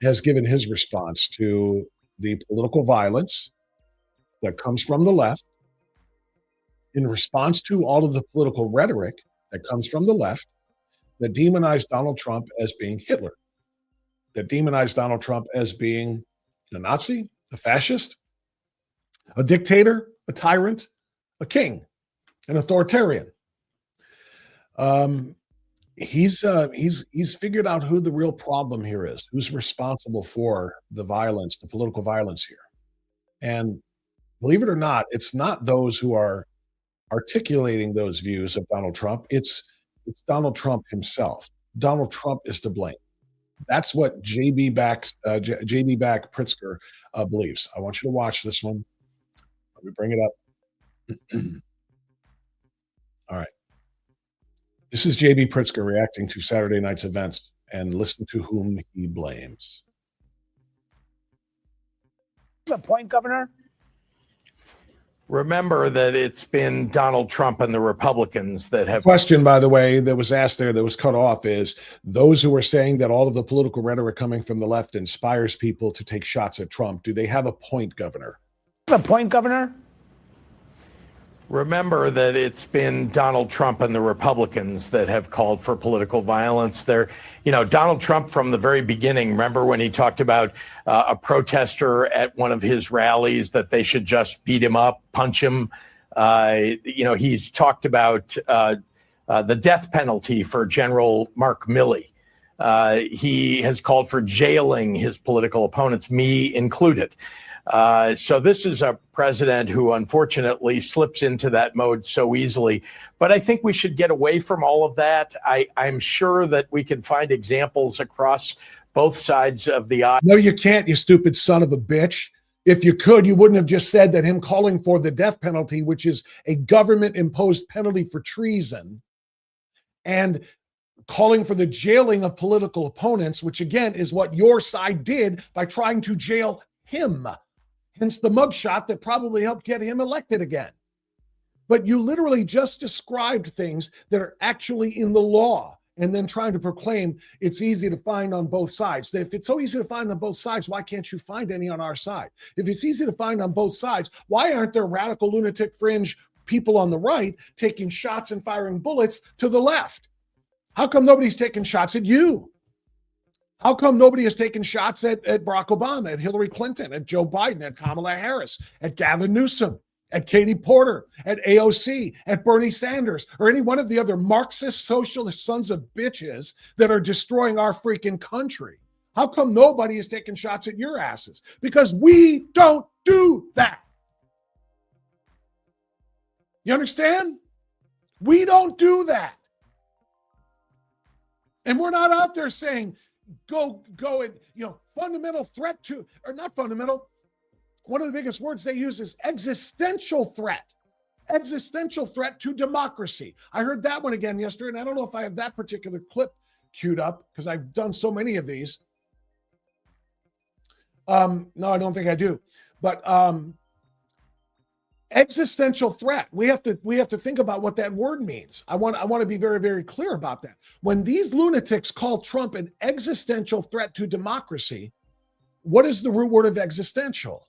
has given his response to the political violence that comes from the left, in response to all of the political rhetoric that comes from the left that demonized Donald Trump as being Hitler, that demonized Donald Trump as being a Nazi, a fascist, a dictator, a tyrant, a king, an authoritarian. He's figured out who the real problem here is, who's responsible for the violence, the political violence here. And believe it or not, it's not those who are articulating those views of Donald Trump. It's Donald Trump himself. Donald Trump is to blame. That's what JB Back Pritzker believes. I want you to watch this one. Let me bring it up. All right. This is JB Pritzker reacting to Saturday night's events, and listen to whom he blames. The point, Governor? Remember that it's been Donald Trump and the Republicans that have... Question, by the way, that was asked there that was cut off is those who are saying that all of the political rhetoric coming from the left inspires people to take shots at Trump. Do they have a point, Governor? The point, Governor? Remember that it's been Donald Trump and the Republicans that have called for political violence. Donald Trump from the very beginning, remember when he talked about a protester at one of his rallies that they should just beat him up, punch him. He's talked about the death penalty for General Mark Milley. He has called for jailing his political opponents, me included. So this is a president who unfortunately slips into that mode so easily. But I think we should get away from all of that. I'm sure that we can find examples across both sides of the aisle. No, you can't, you stupid son of a bitch. If you could, you wouldn't have just said that him calling for the death penalty, which is a government-imposed penalty for treason, and calling for the jailing of political opponents, which again is what your side did by trying to jail him. Hence the mugshot that probably helped get him elected again. But you literally just described things that are actually in the law and then trying to proclaim it's easy to find on both sides. If it's so easy to find on both sides, why can't you find any on our side? If it's easy to find on both sides, why aren't there radical lunatic fringe people on the right taking shots and firing bullets to the left? How come nobody's taking shots at you? How come nobody has taken shots at Barack Obama, at Hillary Clinton, at Joe Biden, at Kamala Harris, at Gavin Newsom, at Katie Porter, at AOC, at Bernie Sanders, or any one of the other Marxist socialist sons of bitches that are destroying our freaking country? How come nobody has taken shots at your asses? Because we don't do that. You understand? We don't do that. And we're not out there saying, go and, fundamental threat to, or not fundamental. One of the biggest words they use is existential threat. Existential threat to democracy. I heard that one again yesterday, and I don't know if I have that particular clip queued up because I've done so many of these. No, I don't think I do. But existential threat. We have to think about what that word means. I want to be very, very clear about that. When these lunatics call Trump an existential threat to democracy, what is the root word of existential?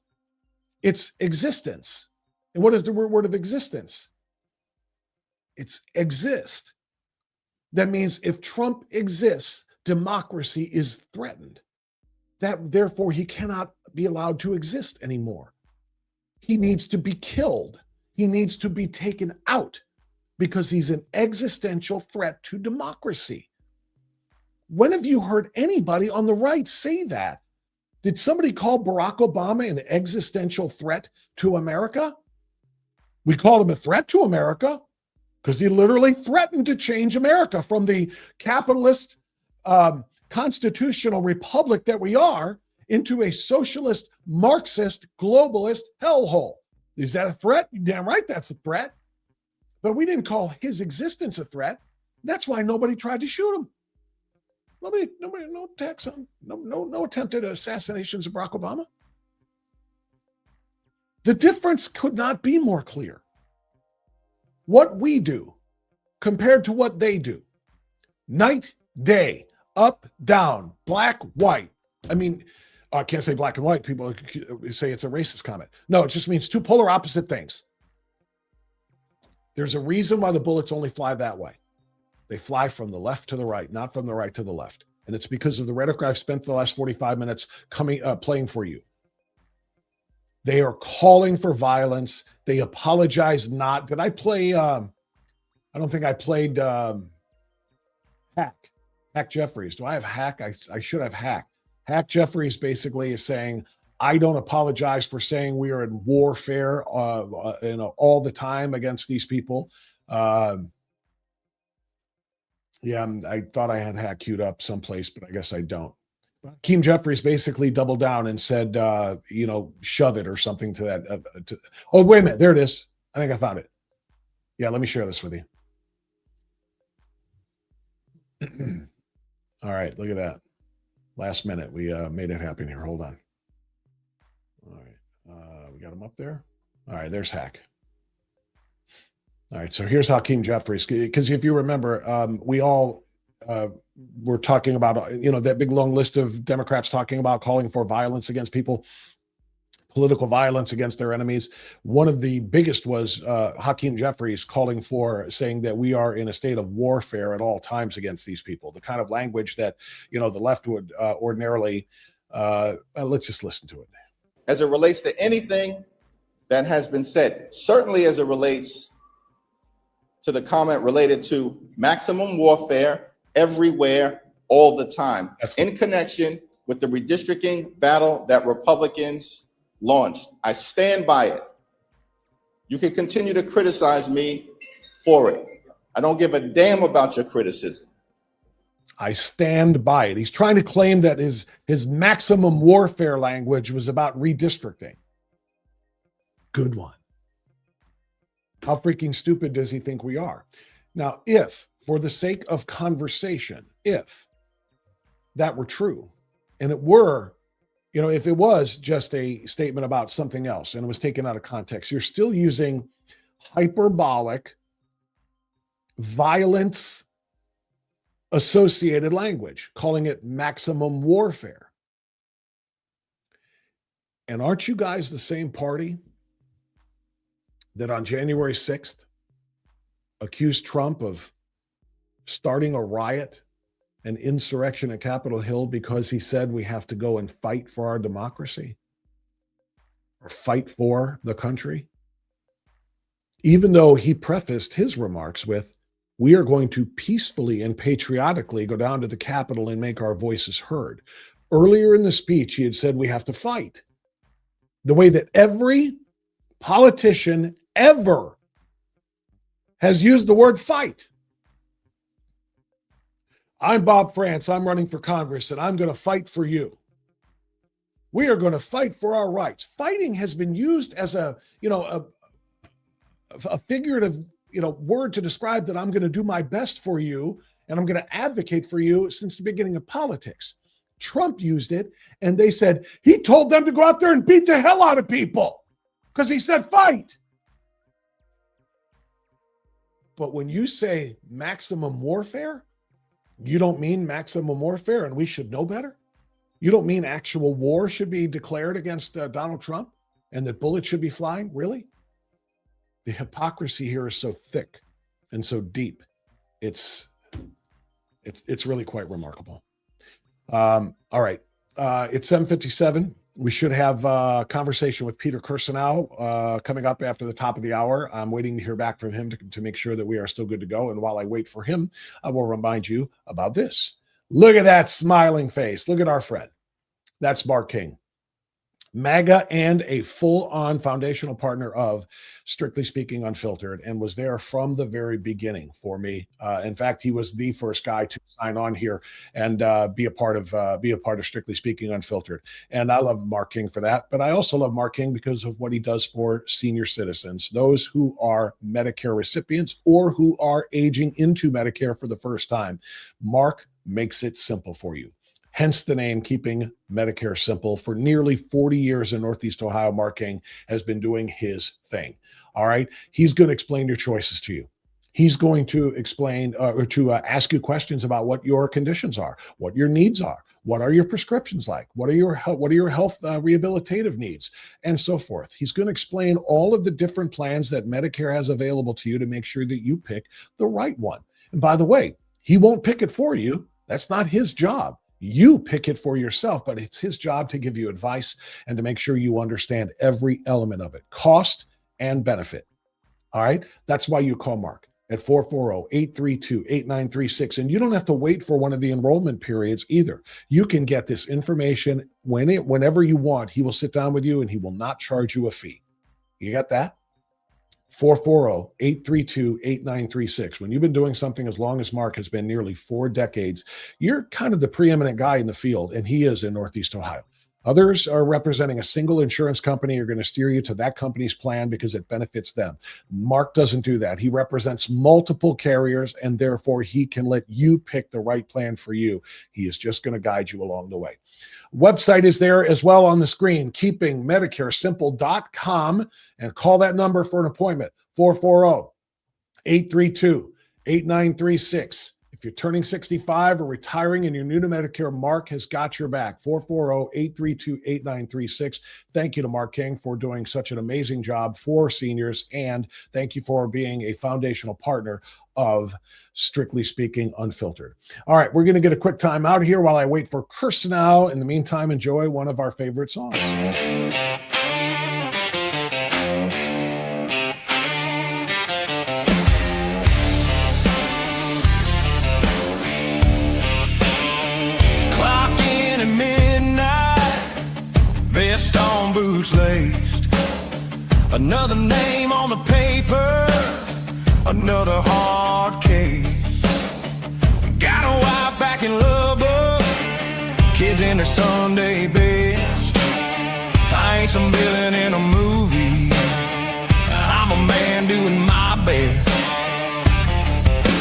It's existence. And what is the root word of existence? It's exist. That means if Trump exists, democracy is threatened. That therefore he cannot be allowed to exist anymore. He needs to be killed. He needs to be taken out because he's an existential threat to democracy. When have you heard anybody on the right say that? Did somebody call Barack Obama an existential threat to America? We called him a threat to America because he literally threatened to change America from the capitalist constitutional republic that we are into a socialist, Marxist, globalist hellhole. Is that a threat? You're damn right that's a threat. But we didn't call his existence a threat. That's why nobody tried to shoot him. Nobody, no attacks on, no attempted assassinations of Barack Obama. The difference could not be more clear. What we do compared to what they do. Night, day, up, down, black, white. I mean, I can't say black and white. People say it's a racist comment. No, it just means two polar opposite things. There's a reason why the bullets only fly that way. They fly from the left to the right, not from the right to the left. And it's because of the rhetoric I've spent the last 45 minutes playing for you. They are calling for violence. They apologize not. Did I play? I don't think I played Hack Jeffries. Do I have Hack? I should have Hack. Hack Jeffries basically is saying, I don't apologize for saying we are in warfare all the time against these people. Yeah, I thought I had Hack queued up someplace, but I guess I don't. Hakeem Jeffries basically doubled down and said, shove it or something to that. Oh, wait a minute. There it is. I think I found it. Yeah, let me share this with you. All right, look at that. Last minute, we made it happen here. Hold on. All right, we got him up there. All right, there's Hack. All right, so here's Hakeem Jeffries. Because if you remember, we all were talking about, that big long list of Democrats talking about calling for violence against people, political violence against their enemies. One of the biggest was Hakeem Jeffries saying that we are in a state of warfare at all times against these people. The kind of language that, the left would ordinarily, let's just listen to it. As it relates to anything that has been said, certainly as it relates to the comment related to maximum warfare everywhere, all the time, in connection with the redistricting battle that Republicans launched. I stand by it. You can continue to criticize me for it. I don't give a damn about your criticism. I stand by it. He's trying to claim that his maximum warfare language was about redistricting. Good one. How freaking stupid does he think we are? Now, if, for the sake of conversation, if that were true, and it were, if it was just a statement about something else and it was taken out of context, you're still using hyperbolic, violence associated language, calling it maximum warfare. And aren't you guys the same party that on January 6th accused Trump of starting a riot, an insurrection at Capitol Hill because he said we have to go and fight for our democracy or fight for the country? Even though he prefaced his remarks with, we are going to peacefully and patriotically go down to the Capitol and make our voices heard. Earlier in the speech, he had said we have to fight. The way that every politician ever has used the word fight. I'm Bob France. I'm running for Congress, and I'm going to fight for you. We are going to fight for our rights. Fighting has been used as a figurative, word to describe that I'm going to do my best for you and I'm going to advocate for you since the beginning of politics. Trump used it, and they said he told them to go out there and beat the hell out of people because he said fight. But when you say maximum warfare, you don't mean maximum warfare, and we should know better? You don't mean actual war should be declared against Donald Trump and that bullets should be flying? Really? The hypocrisy here is so thick and so deep. It's really quite remarkable. All right. It's 7:57. We should have a conversation with Peter Kirsanow coming up after the top of the hour. I'm waiting to hear back from him to make sure that we are still good to go. And while I wait for him, I will remind you about this. Look at that smiling face. Look at our friend. That's Mark King. MAGA and a full-on foundational partner of Strictly Speaking Unfiltered, and was there from the very beginning for me. In fact, he was the first guy to sign on here and be a part of Strictly Speaking Unfiltered. And I love Mark King for that. But I also love Mark King because of what he does for senior citizens, those who are Medicare recipients or who are aging into Medicare for the first time. Mark makes it simple for you. Hence the name Keeping Medicare Simple. For nearly 40 years in Northeast Ohio, Mark King has been doing his thing. All right. He's going to explain your choices to you. He's going to explain or to ask you questions about what your conditions are, what your needs are, what are your prescriptions like, what are your health rehabilitative needs, and so forth. He's going to explain all of the different plans that Medicare has available to you to make sure that you pick the right one. And by the way, he won't pick it for you. That's not his job. You pick it for yourself, but it's his job to give you advice and to make sure you understand every element of it, cost and benefit. All right. That's why you call Mark at 440-832-8936. And you don't have to wait for one of the enrollment periods either. You can get this information whenever you want. He will sit down with you and he will not charge you a fee. You got that? 440-832-8936. When you've been doing something as long as Mark has been, nearly 4 decades, you're kind of the preeminent guy in the field, and he is in Northeast Ohio. Others are representing a single insurance company, are going to steer you to that company's plan because it benefits them. Mark doesn't do that. He represents multiple carriers, and therefore he can let you pick the right plan for you. He is just going to guide you along the way. Website is there as well on the screen, keepingmedicaresimple.com, and call that number for an appointment, 440-832-8936. If you're turning 65 or retiring and you're new to Medicare, Mark has got your back, 440-832-8936. Thank you to Mark King for doing such an amazing job for seniors, and thank you for being a foundational partner of Strictly Speaking Unfiltered. All right, we're going to get a quick time out here while I wait for Kirsanow. In the meantime, enjoy one of our favorite songs. Clock in at midnight, vest on, boots laced. Another name on the paper, another hard case. Got a wife back in Lubbock, kids in their Sunday best. I ain't some villain in a movie, I'm a man doing my best.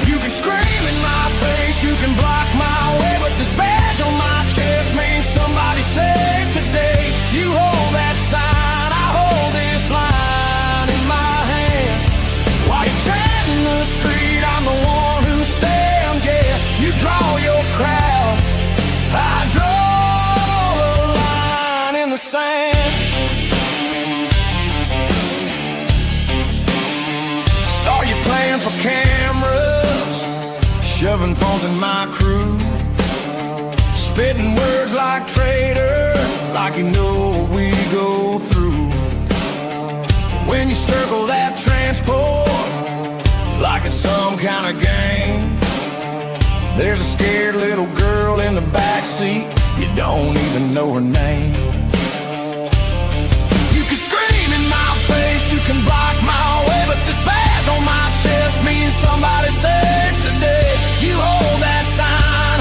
You can scream in my face, you can block my way, but this badge on my chest means somebody's safe today. You hold that sign, I hold this line in my hands. While you're treading the street, I'm the one who stands, yeah. You draw your crowd, I draw the line in the sand. Saw you playing for cameras, shoving phones in my crew, spitting words like traitor, like you know what we go through. When you circle that transport like it's some kind of game, there's a scared little girl in the backseat, you don't even know her name. You can scream in my face, you can block my way, but this badge on my chest means somebody's safe today. You hold that sign,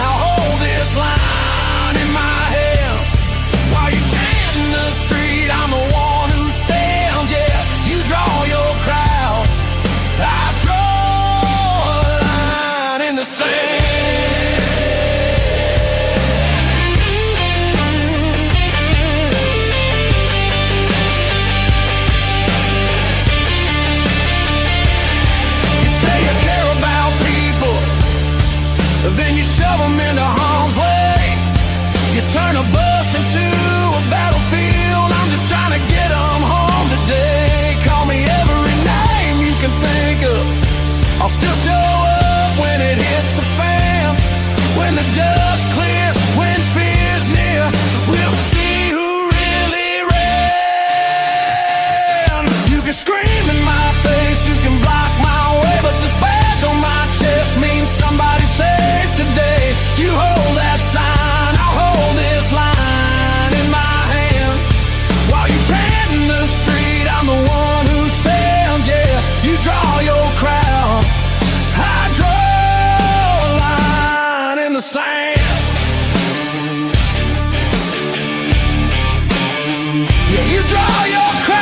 You draw your crowd,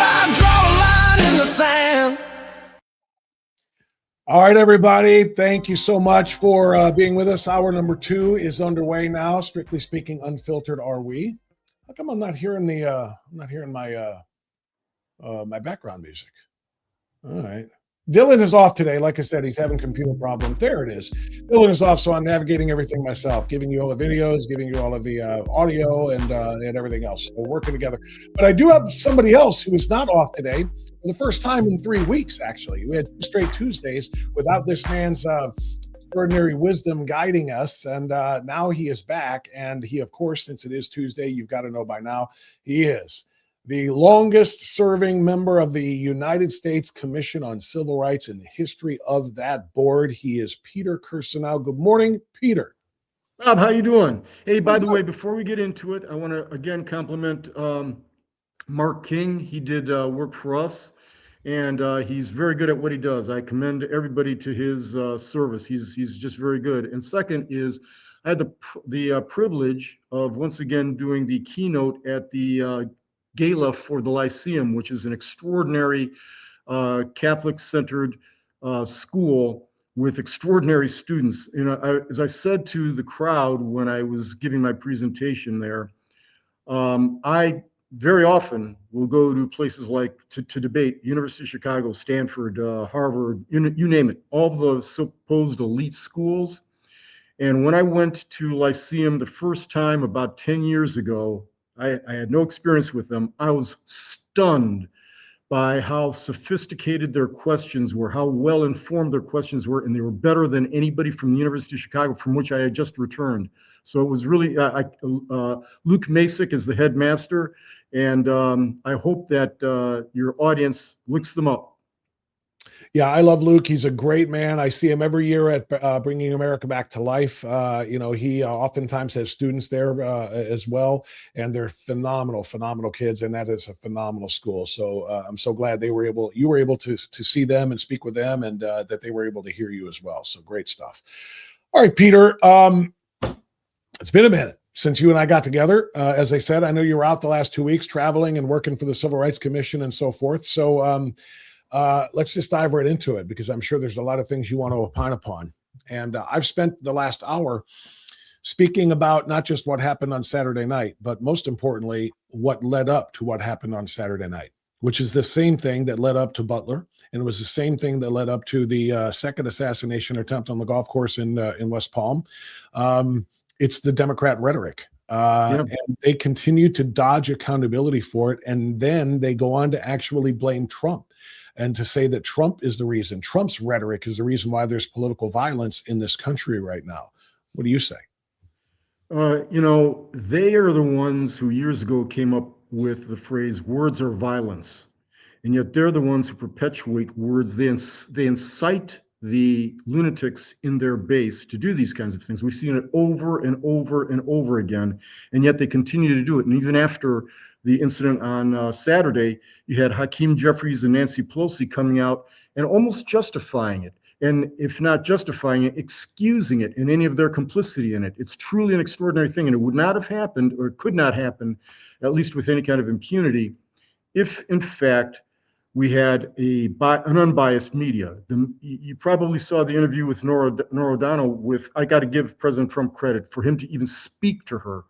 I draw a line in the sand. All right, everybody. Thank you so much for being with us. Hour number 2 is underway now. Strictly speaking, unfiltered are we? How come I'm not hearing my my background music? All right. Dylan is off today. Like I said, he's having computer problems. There it is. Dylan is off, so I'm navigating everything myself, giving you all the videos, giving you all of the audio and everything else. So we're working together. But I do have somebody else who is not off today for the first time in 3 weeks, actually. We had 2 straight Tuesdays without this man's extraordinary wisdom guiding us. And now he is back. And he, of course, since it is Tuesday, you've got to know by now, he is the longest serving member of the United States Commission on Civil Rights in the history of that board. He is Peter Kirsanow. Good morning, Peter. Bob, how you doing? Hey, by the way, before we get into it, I want to again compliment Mark King. He did work for us, and he's very good at what he does. I commend everybody to his service. He's just very good. And second is, I had the privilege of once again doing the keynote at the Gala for the Lyceum, which is an extraordinary Catholic-centered school with extraordinary students. You know, as I said to the crowd when I was giving my presentation there, I very often will go to places like to debate, University of Chicago, Stanford, Harvard, you name it, all the supposed elite schools. And when I went to Lyceum the first time about 10 years ago, I had no experience with them. I was stunned by how sophisticated their questions were, how well informed their questions were, and they were better than anybody from the University of Chicago, from which I had just returned. So it was really, Luke Masick is the headmaster, and I hope that your audience looks them up. Yeah, I love Luke. He's a great man. I see him every year at Bringing America Back to Life. You know, he oftentimes has students there as well, and they're phenomenal, phenomenal kids, and that is a phenomenal school. So I'm so glad you were able to see them and speak with them, and that they were able to hear you as well. So great stuff. All right, Peter. It's been a minute since you and I got together. As I said, I know you were out the last 2 weeks traveling and working for the Civil Rights Commission and so forth. So let's just dive right into it, because I'm sure there's a lot of things you want to opine upon. And I've spent the last hour speaking about not just what happened on Saturday night, but most importantly, what led up to what happened on Saturday night, which is the same thing that led up to Butler. And it was the same thing that led up to the second assassination attempt on the golf course in West Palm. It's the Democrat rhetoric. And they continue to dodge accountability for it. And then they go on to actually blame Trump and to say that Trump is the reason. Trump's rhetoric is the reason why there's political violence in this country right now. What do you say? You know, they are the ones who years ago came up with the phrase, words are violence. And yet they're the ones who perpetuate words. They incite the lunatics in their base to do these kinds of things. We've seen it over and over and over again, and yet they continue to do it. And even after the incident on Saturday, you had Hakeem Jeffries and Nancy Pelosi coming out and almost justifying it. And if not justifying it, excusing it and any of their complicity in it. It's truly an extraordinary thing. And it would not have happened, or it could not happen, at least with any kind of impunity, if in fact we had an unbiased media. You probably saw the interview with Nora O'Donnell with, I got to give President Trump credit for him to even speak to her.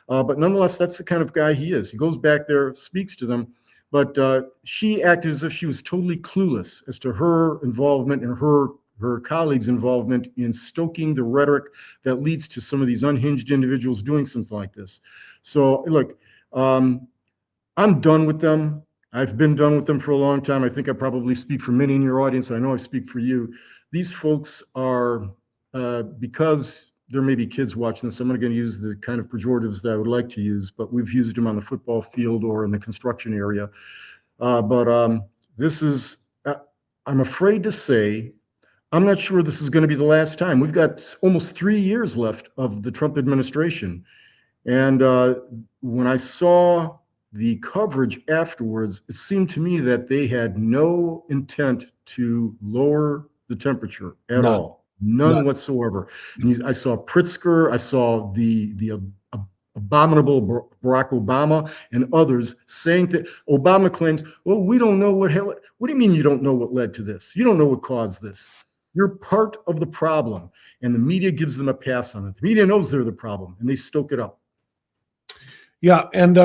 But nonetheless, that's the kind of guy he is. He goes back there, speaks to them, but she acted as if she was totally clueless as to her involvement and her colleagues' involvement in stoking the rhetoric that leads to some of these unhinged individuals doing something like this. So look, I'm done with them. I've been done with them for a long time. I think I probably speak for many in your audience. I know I speak for you. These folks are, because there may be kids watching this, I'm not going to use the kind of pejoratives that I would like to use, but we've used them on the football field or in the construction area. This is, I'm afraid to say, I'm not sure this is going to be the last time. We've got almost 3 years left of the Trump administration. And when I saw the coverage afterwards, it seemed to me that they had no intent to lower the temperature at all. None whatsoever. And I saw Pritzker, I saw the abominable Barack Obama and others saying that Obama claims, well, we don't know what hell. What do you mean you don't know what led to this? You don't know what caused this. You're part of the problem. And the media gives them a pass on it. The media knows they're the problem and they stoke it up. Yeah. And,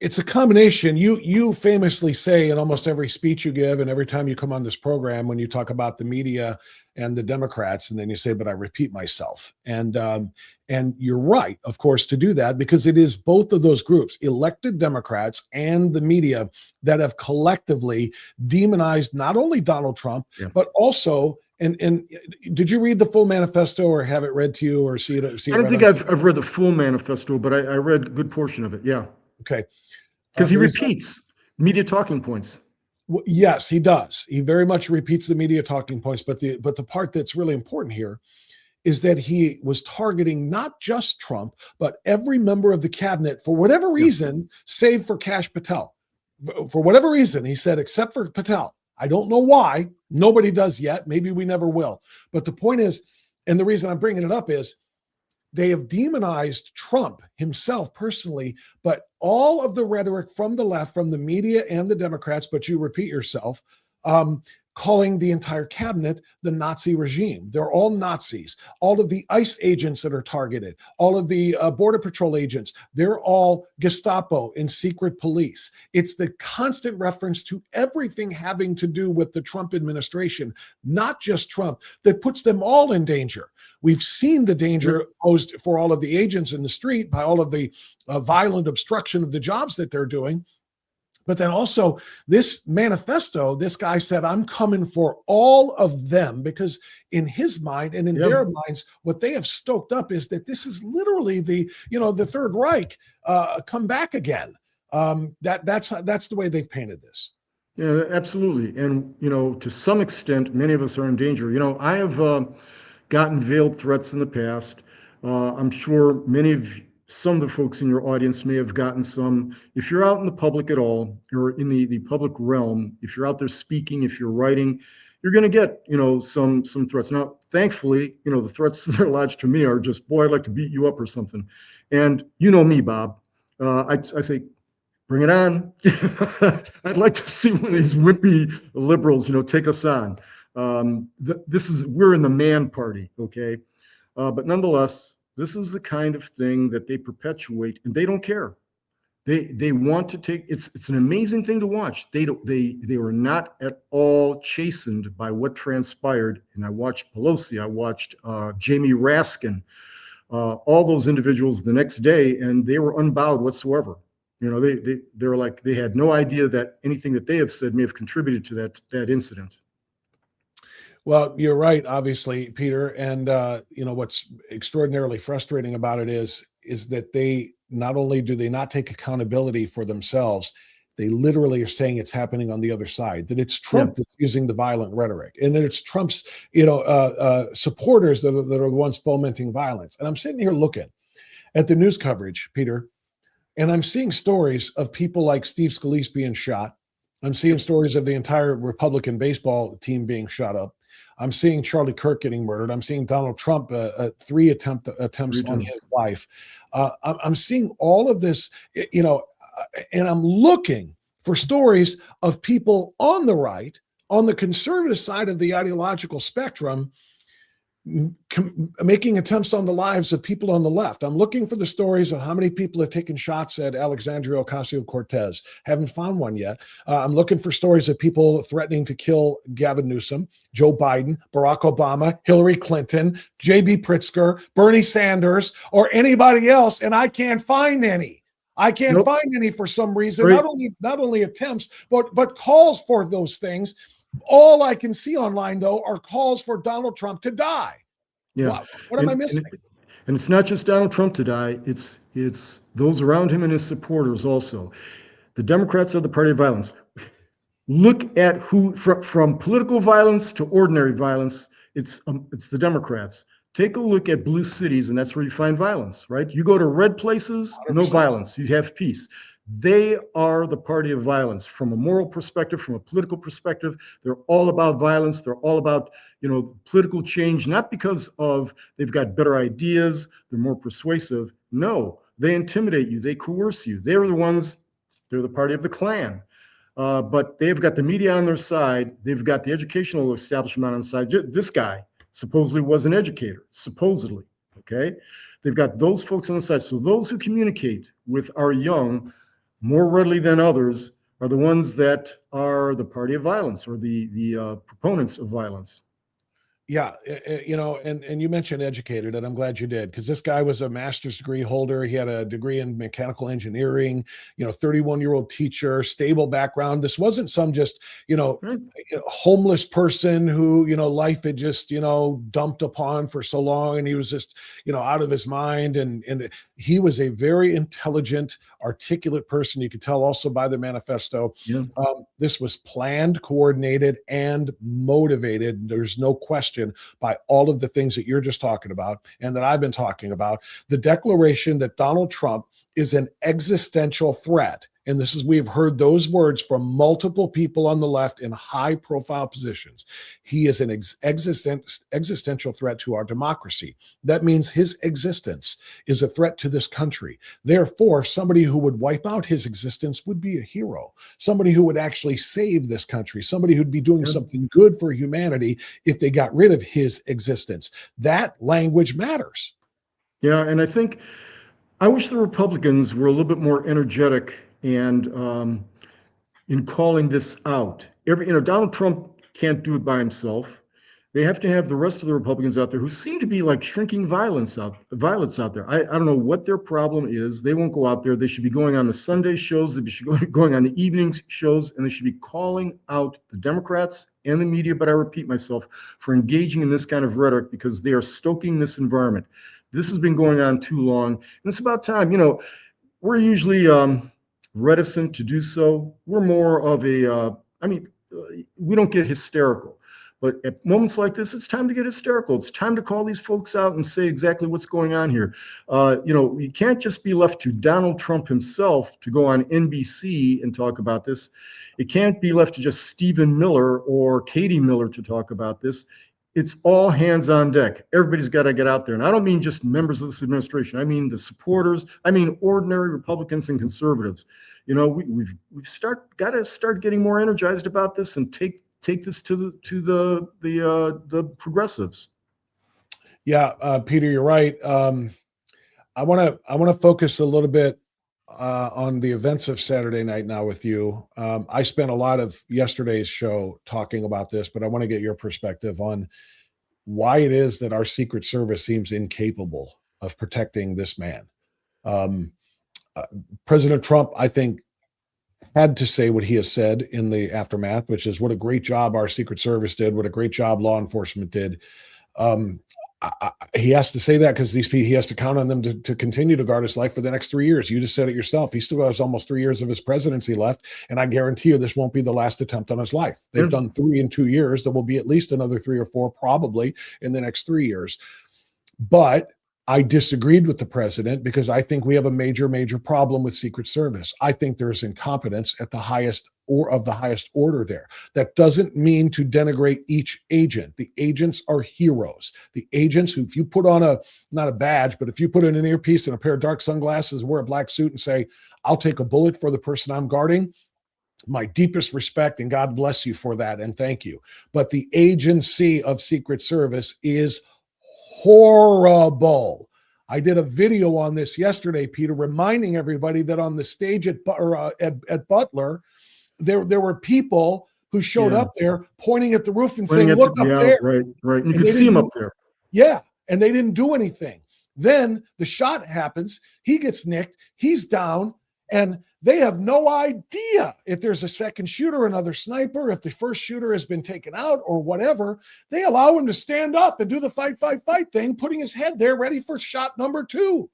it's a combination. You famously say in almost every speech you give and every time you come on this program, when you talk about the media and the Democrats, and then you say, but I repeat myself. And you're right, of course, to do that, because it is both of those groups, elected Democrats and the media, that have collectively demonized not only Donald Trump, but also, and did you read the full manifesto or have it read to you or see it? I don't think I've read the full manifesto, but I read a good portion of it. Yeah. Okay. Because he repeats media talking points. Yes, he does. He very much repeats the media talking points. But the part that's really important here is that he was targeting not just Trump, but every member of the cabinet for whatever reason, save for Kash Patel. For whatever reason, he said, except for Patel. I don't know why. Nobody does yet. Maybe we never will. But the point is, and the reason I'm bringing it up is, they have demonized Trump himself personally, but all of the rhetoric from the left, from the media and the Democrats, but you repeat yourself, calling the entire cabinet the Nazi regime. They're all Nazis. All of the ICE agents that are targeted, all of the Border Patrol agents, they're all Gestapo and secret police. It's the constant reference to everything having to do with the Trump administration, not just Trump, that puts them all in danger. We've seen the danger posed for all of the agents in the street by all of the violent obstruction of the jobs that they're doing. But then also this manifesto, this guy said, I'm coming for all of them, because in his mind and in their minds, what they have stoked up is that this is literally the Third Reich come back again. That's the way they've painted this. Yeah, absolutely. And, to some extent, many of us are in danger. I have gotten veiled threats in the past. I'm sure some of the folks in your audience may have gotten some. If you're out in the public at all, or in the public realm, if you're out there speaking, if you're writing, you're going to get, some threats. Now, thankfully, the threats that are lodged to me are just, boy, I'd like to beat you up or something. And you know me, Bob. I say, bring it on. I'd like to see one of these wimpy liberals, take us on. We're in the man party, okay? But nonetheless, this is the kind of thing that they perpetuate, and they don't care. They want to take. It's an amazing thing to watch. They were not at all chastened by what transpired. And I watched Pelosi. I watched Jamie Raskin, all those individuals the next day, and they were unbowed whatsoever. They were like, they had no idea that anything that they have said may have contributed to that incident. Well, you're right, obviously, Peter. And, what's extraordinarily frustrating about it is that they not only do they not take accountability for themselves, they literally are saying it's happening on the other side, that it's Trump that's using the violent rhetoric, and that it's Trump's, supporters that are the ones fomenting violence. And I'm sitting here looking at the news coverage, Peter, and I'm seeing stories of people like Steve Scalise being shot. I'm seeing stories of the entire Republican baseball team being shot up. I'm seeing Charlie Kirk getting murdered. I'm seeing Donald Trump, 3 attempts on his life. I'm seeing all of this, and I'm looking for stories of people on the right, on the conservative side of the ideological spectrum, making attempts on the lives of people on the left. I'm looking for the stories of how many people have taken shots at Alexandria Ocasio-Cortez. Haven't found one yet. I'm looking for stories of people threatening to kill Gavin Newsom, Joe Biden, Barack Obama, Hillary Clinton, J.B. Pritzker, Bernie Sanders, or anybody else, and I can't find any. I can't find any for some reason. Right. Not only attempts, but calls for those things. All I can see online, though, are calls for Donald Trump to die. Yeah. Wow. What am I missing? And it's not just Donald Trump to die. It's those around him and his supporters also. The Democrats are the party of violence. Look at who, from political violence to ordinary violence, it's the Democrats. Take a look at blue cities, and that's where you find violence, right? You go to red places, 100%. No violence. You have peace. They are the party of violence from a moral perspective, from a political perspective. They're all about violence. They're all about, political change, not because of they've got better ideas, they're more persuasive. No, they intimidate you. They coerce you. They're the party of the Klan. But they've got the media on their side. They've got the educational establishment on the side. This guy supposedly was an educator, supposedly, okay? They've got those folks on the side. So those who communicate with our young more readily than others are the ones that are the party of violence or the proponents of violence. Yeah, and you mentioned educated, and I'm glad you did, because this guy was a master's degree holder. He had a degree in mechanical engineering, 31-year-old teacher, stable background. This wasn't some just, homeless person who, life had just, dumped upon for so long, and he was just, out of his mind. And he was a very intelligent, articulate person. You could tell also by the manifesto. Yeah. This was planned, coordinated, and motivated. There's no question by all of the things that you're just talking about and that I've been talking about. The declaration that Donald Trump is an existential threat. And we've heard those words from multiple people on the left in high profile positions. He is an existential threat to our democracy. That means his existence is a threat to this country. Therefore, somebody who would wipe out his existence would be a hero, somebody who would actually save this country, somebody who'd be doing something good for humanity if they got rid of his existence. That language matters. Yeah, and I wish the Republicans were a little bit more energetic and in calling this out. Donald Trump can't do it by himself. They have to have the rest of the Republicans out there who seem to be like shrinking violence out there. I don't know what their problem is. They won't go out there. They should be going on the Sunday shows. They should be going on the evening shows, and they should be calling out the Democrats and the media, but I repeat myself, for engaging in this kind of rhetoric because they are stoking this environment. This has been going on too long, and it's about time. We're usually reticent to do so. We're more of we don't get hysterical. But at moments like this, it's time to get hysterical. It's time to call these folks out and say exactly what's going on here. You can't just be left to Donald Trump himself to go on NBC and talk about this. It can't be left to just Stephen Miller or Katie Miller to talk about this. It's all hands on deck. Everybody's got to get out there. And I don't mean just members of this administration. I mean the supporters. I mean ordinary Republicans and conservatives. We've got to start getting more energized about this and take this to the progressives. Yeah, Peter, you're right. I want to focus a little bit on the events of Saturday night now with you. I spent a lot of yesterday's show talking about this, but I want to get your perspective on why it is that our Secret Service seems incapable of protecting this man. President Trump, I think, had to say what he has said in the aftermath, which is what a great job our Secret Service did, what a great job law enforcement did. He has to say that because he has to count on them to continue to guard his life for the next 3 years. You just said it yourself. He still has almost 3 years of his presidency left, and I guarantee you this won't be the last attempt on his life. They've done 3 in 2 years. There will be at least another 3 or 4 probably in the next 3 years. But I disagreed with the president because I think we have a major problem with Secret Service. I think there's incompetence at the highest order there. That doesn't mean to denigrate each agent. The agents are heroes. The agents who, if you put on not a badge, but if you put in an earpiece and a pair of dark sunglasses and wear a black suit and say, I'll take a bullet for the person I'm guarding, my deepest respect and God bless you for that and thank you. But the agency of Secret Service is horrible. I did a video on this yesterday, Peter, reminding everybody that on the stage at Butler, there were people who showed up there pointing at the roof and saying, look up there. Right. And you could see them up there. Yeah. And they didn't do anything. Then the shot happens. He gets nicked. He's down. And they have no idea if there's a second shooter, another sniper, if the first shooter has been taken out or whatever. They allow him to stand up and do the fight thing, putting his head there ready for shot number 2.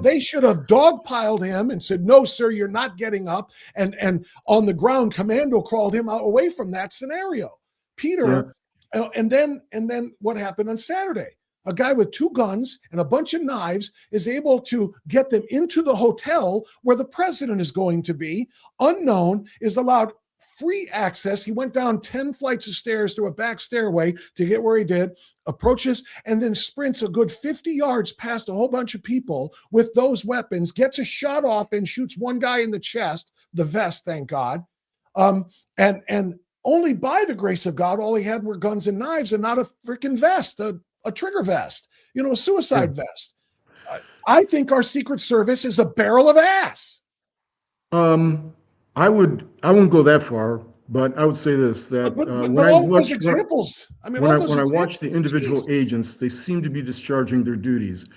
They should have dogpiled him and said, no, sir, you're not getting up. And on the ground, commando crawled him away from that scenario. Peter, and then what happened on Saturday? a guy with 2 guns and a bunch of knives is able to get them into the hotel where the president is going to be, unknown, is allowed free access. He went down 10 flights of stairs to a back stairway to get where he did, approaches, and then sprints a good 50 yards past a whole bunch of people with those weapons, gets a shot off and shoots one guy in the chest, the vest, thank God. And only by the grace of God, all he had were guns and knives and not a freaking vest, a trigger vest, a suicide vest. I think our Secret Service is a barrel of ass. I wouldn't go that far, but I would say this, that but all those examples, when I watch the individual agents, they seem to be discharging their duties.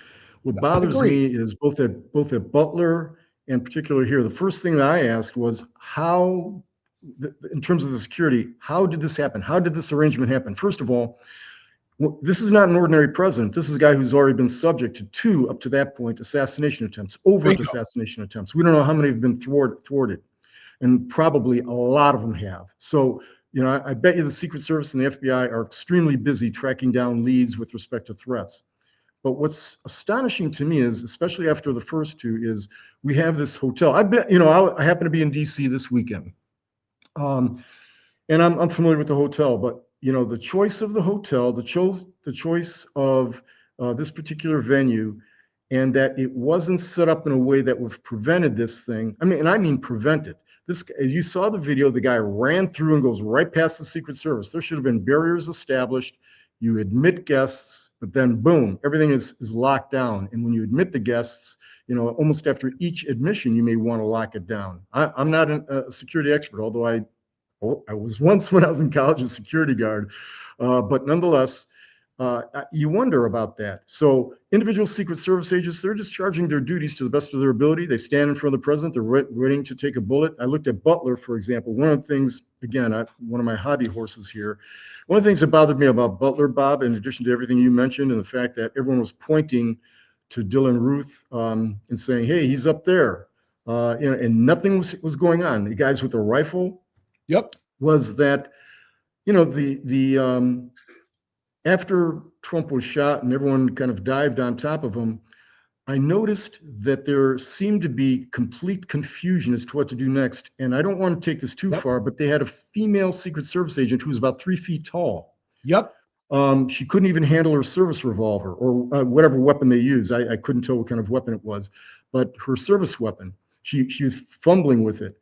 What bothers me is both at Butler and particularly here, the first thing that I asked was how, in terms of the security, how did this happen? How did this arrangement happen? First of all, this is not an ordinary president. This is a guy who's already been subject to 2, up to that point, assassination attempts, overt assassination attempts. We don't know how many have been thwarted. And probably a lot of them have. So, I bet you the Secret Service and the FBI are extremely busy tracking down leads with respect to threats. But what's astonishing to me is, especially after the first 2, is we have this hotel. I happen to be in DC this weekend. And I'm familiar with the hotel, but the choice of the hotel, the choice of this particular venue, and that it wasn't set up in a way that would have prevented this thing. I mean prevented. This, as you saw the video, the guy ran through and goes right past the Secret Service. There should have been barriers established. You admit guests, but then boom, everything is locked down. And when you admit the guests, almost after each admission, you may want to lock it down. I'm not a security expert, although I was once, when I was in college, a security guard. But nonetheless, you wonder about that. So individual Secret Service agents, they're discharging their duties to the best of their ability. They stand in front of the president. They're ready to take a bullet. I looked at Butler, for example. One of the things, again, one of my hobby horses here, one of the things that bothered me about Butler, Bob, in addition to everything you mentioned and the fact that everyone was pointing to Dylan Ruth and saying, hey, he's up there, and nothing was going on. The guys with the rifle, was that, after Trump was shot and everyone kind of dived on top of him, I noticed that there seemed to be complete confusion as to what to do next. And I don't want to take this too far, but they had a female Secret Service agent who was about 3 feet tall. She couldn't even handle her service revolver or whatever weapon they use. I couldn't tell what kind of weapon it was, but her service weapon, she was fumbling with it.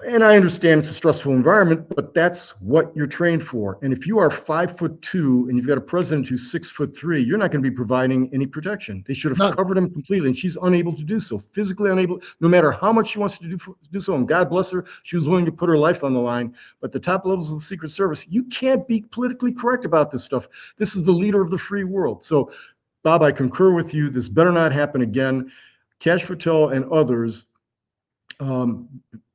And I understand it's a stressful environment, but that's what you're trained for. And if you are 5'2" and you've got a president who's 6'3", you're not going to be providing any protection. They should have covered him completely, and she's unable to do so, physically unable, no matter how much she wants to do so. And God bless her, she was willing to put her life on the line. But the top levels of the Secret Service, you can't be politically correct about this stuff. This is the leader of the free world. So, Bob, I concur with you. This better not happen again. Kash Patel and others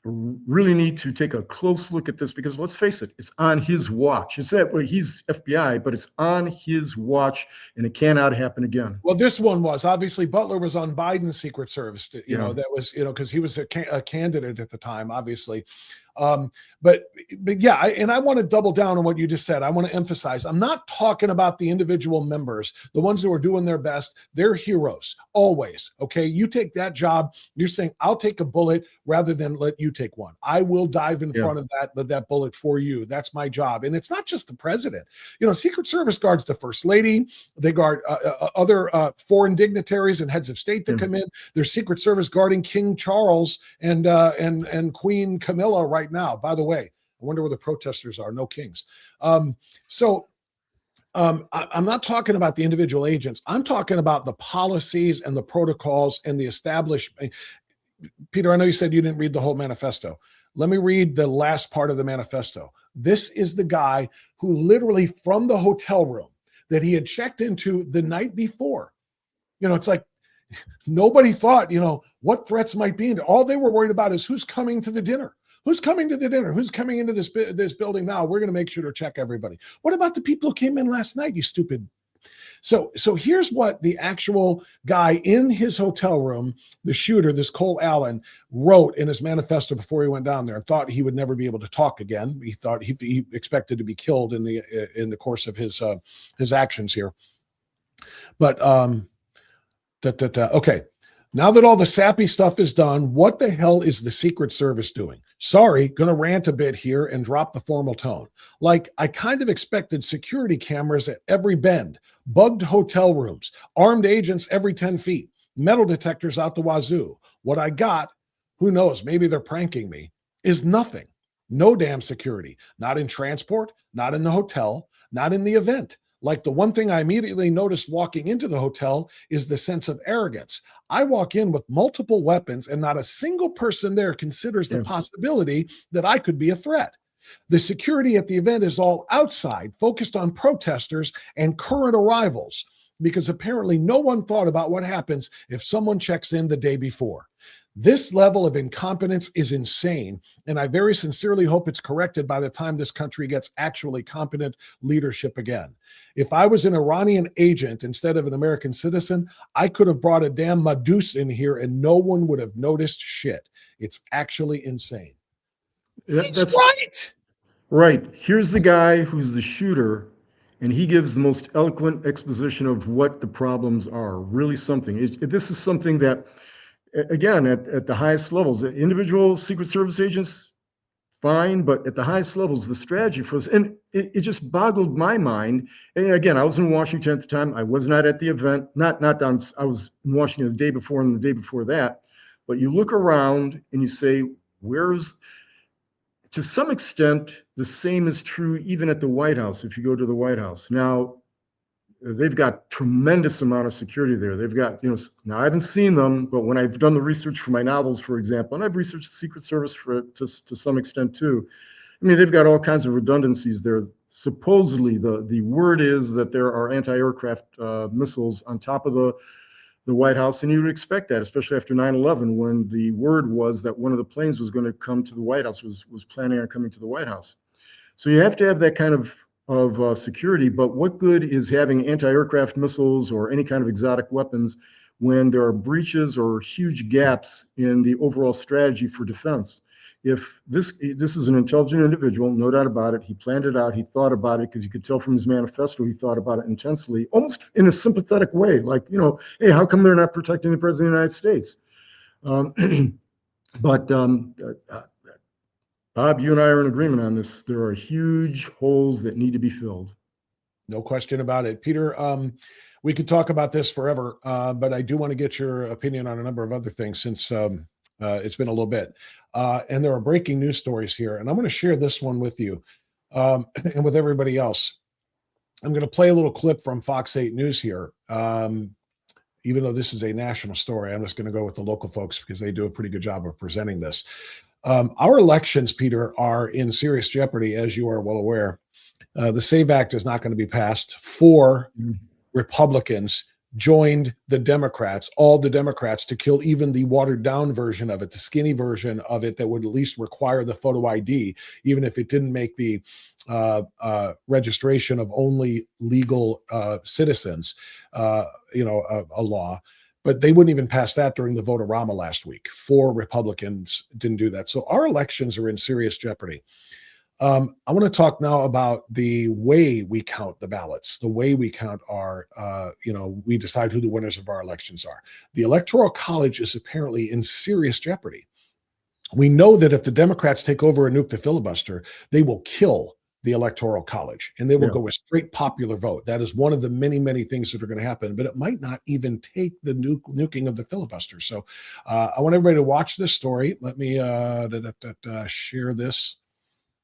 really need to take a close look at this, because let's face it, it's on his watch. It's that way, he's FBI, but it's on his watch, and it cannot happen again. Well, this one was obviously Butler was on Biden's Secret Service, that was, because he was a candidate at the time, obviously. But yeah, I want to double down on what you just said. I want to emphasize, I'm not talking about the individual members, the ones who are doing their best. They're heroes, always. Okay. You take that job. You're saying, I'll take a bullet rather than let you take one. I will dive in front of that bullet for you. That's my job. And it's not just the president. Secret Service guards the First Lady. They guard other foreign dignitaries and heads of state that come in. There's Secret Service guarding King Charles and Queen Camilla right now. By the way, I wonder where the protesters are. No kings. I'm not talking about the individual agents. I'm talking about the policies and the protocols and the establishment. Peter, I know you said you didn't read the whole manifesto. Let me read the last part of the manifesto. This is the guy who literally, from the hotel room that he had checked into the night before, it's like nobody thought, what threats might be. And all they were worried about is who's coming to the dinner. Who's coming to the dinner? Who's coming into this building now? We're going to make sure to check everybody. What about the people who came in last night, you stupid? So here's what the actual guy in his hotel room, the shooter, this Cole Allen, wrote in his manifesto before he went down there and thought he would never be able to talk again. He thought he expected to be killed in the course of his actions here. But okay. Now that all the sappy stuff is done, what the hell is the Secret Service doing? Sorry, gonna rant a bit here and drop the formal tone. Like, I kind of expected security cameras at every bend, bugged hotel rooms, armed agents every 10 feet, metal detectors out the wazoo. What I got, who knows, maybe they're pranking me, is nothing. No damn security. Not in transport, not in the hotel, not in the event. Like, the one thing I immediately noticed walking into the hotel is the sense of arrogance. I walk in with multiple weapons and not a single person there considers the possibility that I could be a threat. The security at the event is all outside, focused on protesters and current arrivals, because apparently no one thought about what happens if someone checks in the day before. This level of incompetence is insane, and I very sincerely hope it's corrected by the time this country gets actually competent leadership again. If I was an Iranian agent instead of an American citizen, I could have brought a damn Madus in here and no one would have noticed shit. It's actually insane. He's right. Right. Here's the guy who's the shooter, and he gives the most eloquent exposition of what the problems are. Really something. This is something that, again, at the highest levels, individual Secret Service agents, fine, but at the highest levels, the strategy for us, and it just boggled my mind. And again, I was in Washington at the time. I was not at the event, I was in Washington the day before and the day before that. But you look around and you say, to some extent, the same is true even at the White House, if you go to the White House. Now, they've got tremendous amount of security there. They've got, now I haven't seen them, but when I've done the research for my novels, for example, and I've researched the Secret Service to some extent too, I mean, they've got all kinds of redundancies there. Supposedly, the word is that there are anti-aircraft missiles on top of the White House, and you would expect that, especially after 9/11, when the word was that one of the planes was going to come to the White House, was planning on coming to the White House. So you have to have that kind of security, but what good is having anti-aircraft missiles or any kind of exotic weapons when there are breaches or huge gaps in the overall strategy for defense? If this is an intelligent individual, no doubt about it, he planned it out, he thought about it, because you could tell from his manifesto, he thought about it intensely, almost in a sympathetic way, like, hey, how come they're not protecting the President of the United States? Bob, you and I are in agreement on this. There are huge holes that need to be filled. No question about it. Peter, we could talk about this forever, but I do want to get your opinion on a number of other things since it's been a little bit. And there are breaking news stories here, and I'm going to share this one with you and with everybody else. I'm going to play a little clip from Fox 8 News here. Even though this is a national story, I'm just going to go with the local folks because they do a pretty good job of presenting this. Our elections, Peter, are in serious jeopardy, as you are well aware. The SAVE Act is not going to be passed. 4 Republicans joined the Democrats, all the Democrats, to kill even the watered down version of it, the skinny version of it that would at least require the photo ID, even if it didn't make the registration of only legal citizens, a law. But they wouldn't even pass that during the vote-a-rama last week. 4 Republicans didn't do that. So our elections are in serious jeopardy. I want to talk now about the way we count the ballots, the way we count our, we decide who the winners of our elections are. The Electoral College is apparently in serious jeopardy. We know that if the Democrats take over and nuke the filibuster, they will kill the Electoral College and they will go with straight popular vote. That is one of the many, many things that are going to happen, but it might not even take the nuking of the filibuster. So I want everybody to watch this story. Let me share this.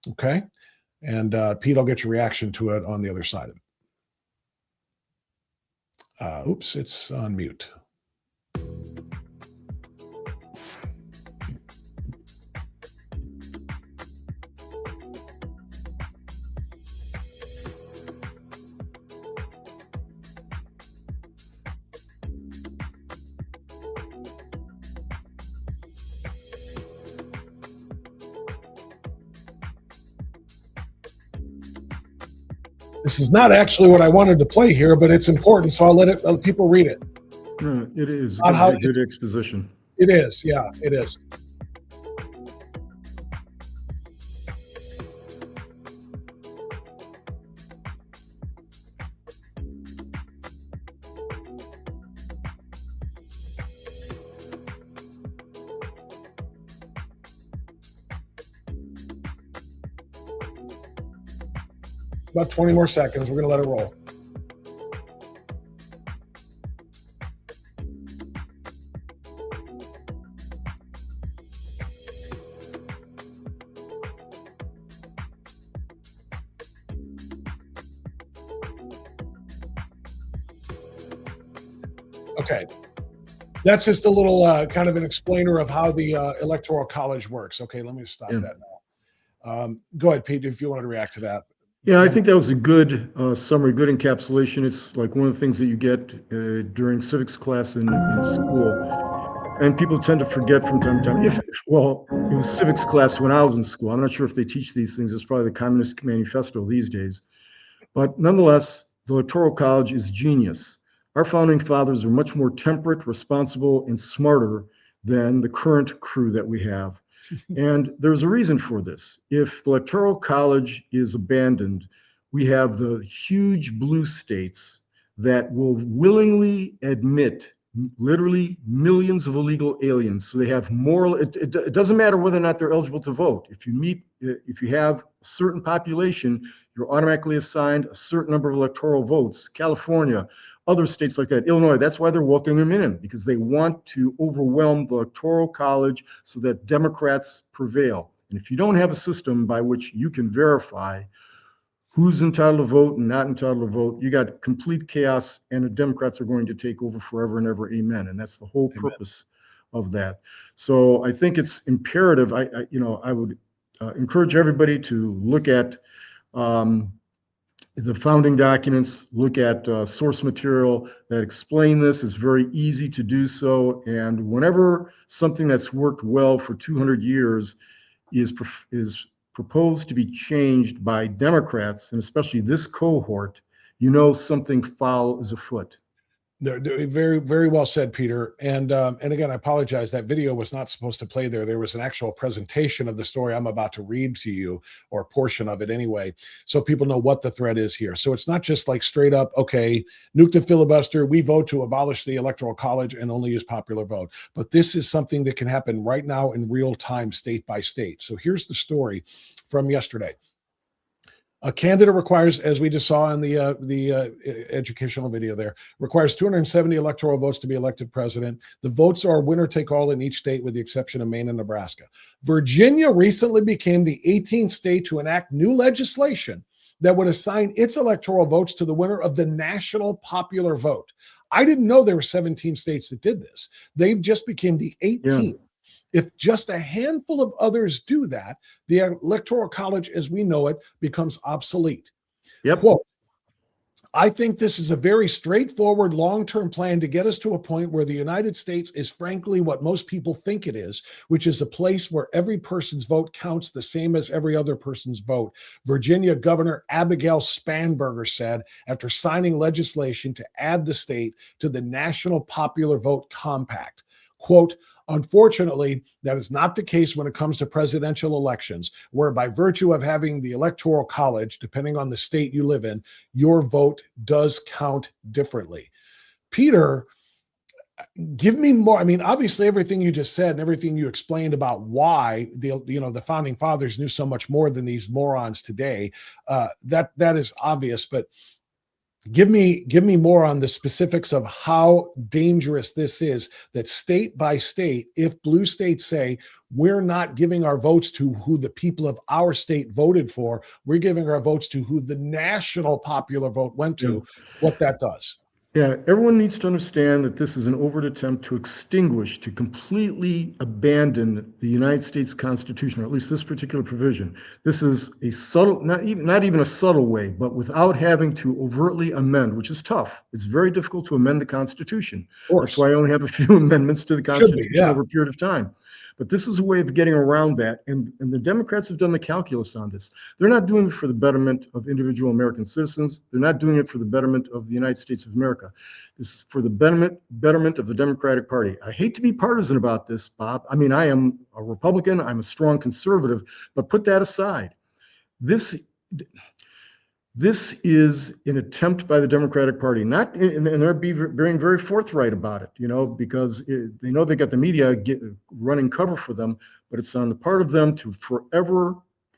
Okay. And Pete, I'll get your reaction to it on the other side of it. Oops, it's on mute. This is not actually what I wanted to play here, but it's important, so I'll let people read it. It is a good exposition. It is, yeah, it is. About 20 more seconds. We're going to let it roll. Okay. That's just a little kind of an explainer of how the Electoral College works. Okay, let me stop that now. Go ahead, Pete, if you wanted to react to that. Yeah, I think that was a good summary, good encapsulation. It's like one of the things that you get during civics class in school. And people tend to forget from time to time. Well, it was civics class when I was in school. I'm not sure if they teach these things. It's probably the Communist Manifesto these days. But nonetheless, the Electoral College is genius. Our founding fathers are much more temperate, responsible, and smarter than the current crew that we have. And there's a reason for this. If the Electoral College is abandoned, we have the huge blue states that will willingly admit literally millions of illegal aliens. So they have moral, it doesn't matter whether or not they're eligible to vote. If you have a certain population, you're automatically assigned a certain number of electoral votes. California, other states like that, Illinois, that's why they're welcoming them in, because they want to overwhelm the Electoral College so that Democrats prevail. And if you don't have a system by which you can verify who's entitled to vote and not entitled to vote, you got complete chaos, and the Democrats are going to take over forever and ever. Amen. And that's the whole purpose of that. So I think it's imperative. I would encourage everybody to look at the founding documents, look at source material that explain this. It's very easy to do so. And whenever something that's worked well for 200 years is proposed to be changed by Democrats, and especially this cohort, you know something foul is afoot. They're very, very well said, Peter. And again, I apologize. That video was not supposed to play there. There was an actual presentation of the story I'm about to read to you, or a portion of it anyway, so people know what the threat is here. So it's not just like straight up, okay, nuke the filibuster, we vote to abolish the Electoral College and only use popular vote. But this is something that can happen right now in real time, state by state. So here's the story from yesterday. A candidate requires, as we just saw in the educational video there, requires 270 electoral votes to be elected president. The votes are winner take all in each state with the exception of Maine and Nebraska. Virginia recently became the 18th state to enact new legislation that would assign its electoral votes to the winner of the national popular vote. I didn't know there were 17 states that did this. They've just became the 18th. Yeah. If just a handful of others do that, the Electoral College as we know it becomes obsolete. Yep. Quote, I think this is a very straightforward long-term plan to get us to a point where the United States is frankly what most people think it is, which is a place where every person's vote counts the same as every other person's vote, Virginia Governor Abigail Spanberger said after signing legislation to add the state to the National Popular Vote Compact. Quote, unfortunately, that is not the case when it comes to presidential elections, where by virtue of having the Electoral College, depending on the state you live in, your vote does count differently. Peter, give me more. I mean, obviously, everything you just said and everything you explained about why the founding fathers knew so much more than these morons today, that is obvious, but give me more on the specifics of how dangerous this is, that state by state, if blue states say, we're not giving our votes to who the people of our state voted for, we're giving our votes to who the national popular vote went to, what that does. Yeah, everyone needs to understand that this is an overt attempt to extinguish, to completely abandon the United States Constitution, or at least this particular provision. This is a subtle, not even a subtle way, but without having to overtly amend, which is tough. It's very difficult to amend the Constitution. That's why I only have a few amendments to the Constitution over a period of time. But this is a way of getting around that. And the Democrats have done the calculus on this. They're not doing it for the betterment of individual American citizens. They're not doing it for the betterment of the United States of America. This is for the betterment of the Democratic Party. I hate to be partisan about this, Bob. I mean, I am a Republican. I'm a strong conservative. But put that aside. This is an attempt by the Democratic Party, and they're being very forthright about it, because they know they got the media running cover for them, but it's on the part of them to forever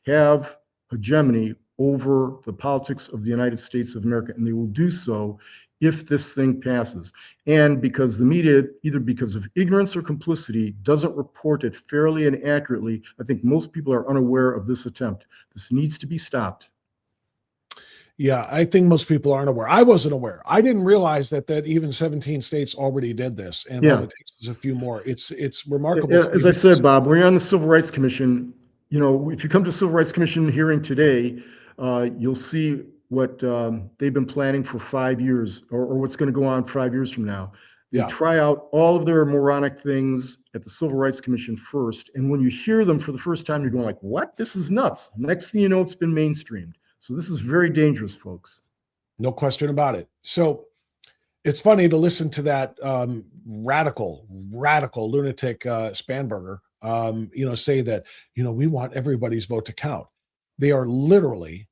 have hegemony over the politics of the United States of America, and they will do so if this thing passes. And because the media, either because of ignorance or complicity, doesn't report it fairly and accurately, I think most people are unaware of this attempt. This needs to be stopped. Yeah, I think most people aren't aware. I wasn't aware. I didn't realize that even 17 states already did this, and all it takes is a few more. It's remarkable. As I said, Bob, when you're on the Civil Rights Commission, you know, if you come to Civil Rights Commission hearing today, you'll see what they've been planning for 5 years, or what's going to go on 5 years from now. They try out all of their moronic things at the Civil Rights Commission first, and when you hear them for the first time, you're going like, what? This is nuts. Next thing you know, it's been mainstreamed. So this is very dangerous, folks. No question about it. So it's funny to listen to that radical lunatic Spanberger, say that, we want everybody's vote to count. They are literally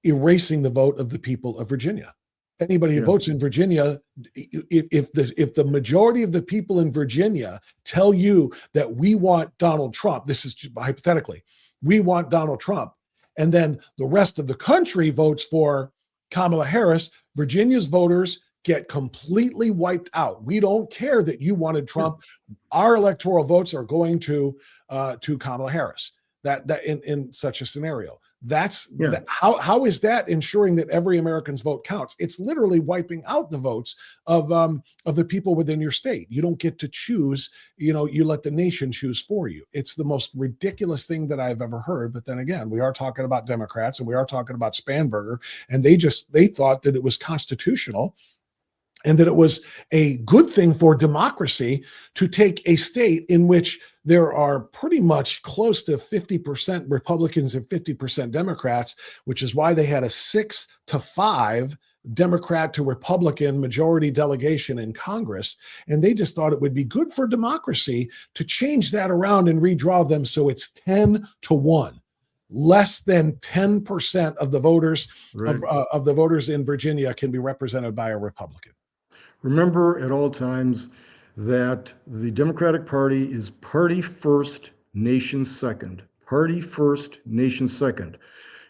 erasing the vote of the people of Virginia. Anybody who votes in Virginia, if the majority of the people in Virginia tell you that we want Donald Trump, this is hypothetically, we want Donald Trump, and then the rest of the country votes for Kamala Harris, Virginia's voters get completely wiped out. We don't care that you wanted Trump. Our electoral votes are going to Kamala Harris. That in such a scenario. How is that ensuring that every American's vote counts? It's literally wiping out the votes of the people within your state. You don't get to choose, you let the nation choose for you. It's the most ridiculous thing that I've ever heard. But then again, we are talking about Democrats and we are talking about Spanberger, and they thought that it was constitutional and that it was a good thing for democracy to take a state in which there are pretty much close to 50% Republicans and 50% Democrats, which is why they had a 6-5 Democrat to Republican majority delegation in Congress. And they just thought it would be good for democracy to change that around and redraw them so it's 10-1. Less than 10% of the voters of the voters in Virginia can be represented by a Republican. Remember at all times that the Democratic Party is party first, nation second. Party first, nation second.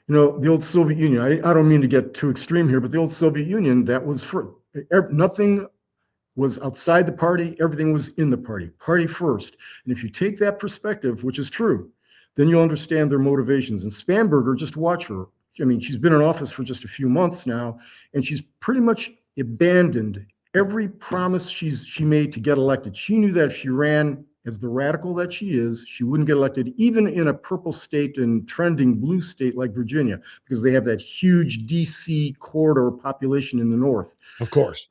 The old Soviet Union, I don't mean to get too extreme here, but the old Soviet Union, that was nothing was outside the party, everything was in the party. Party first. And if you take that perspective, which is true, then you'll understand their motivations. And Spanberger, just watch her. I mean, she's been in office for just a few months now, and she's pretty much abandoned every promise she made to get elected. She knew that if she ran as the radical that she is, she wouldn't get elected, even in a purple state and trending blue state like Virginia, because they have that huge DC corridor population in the north. Of course.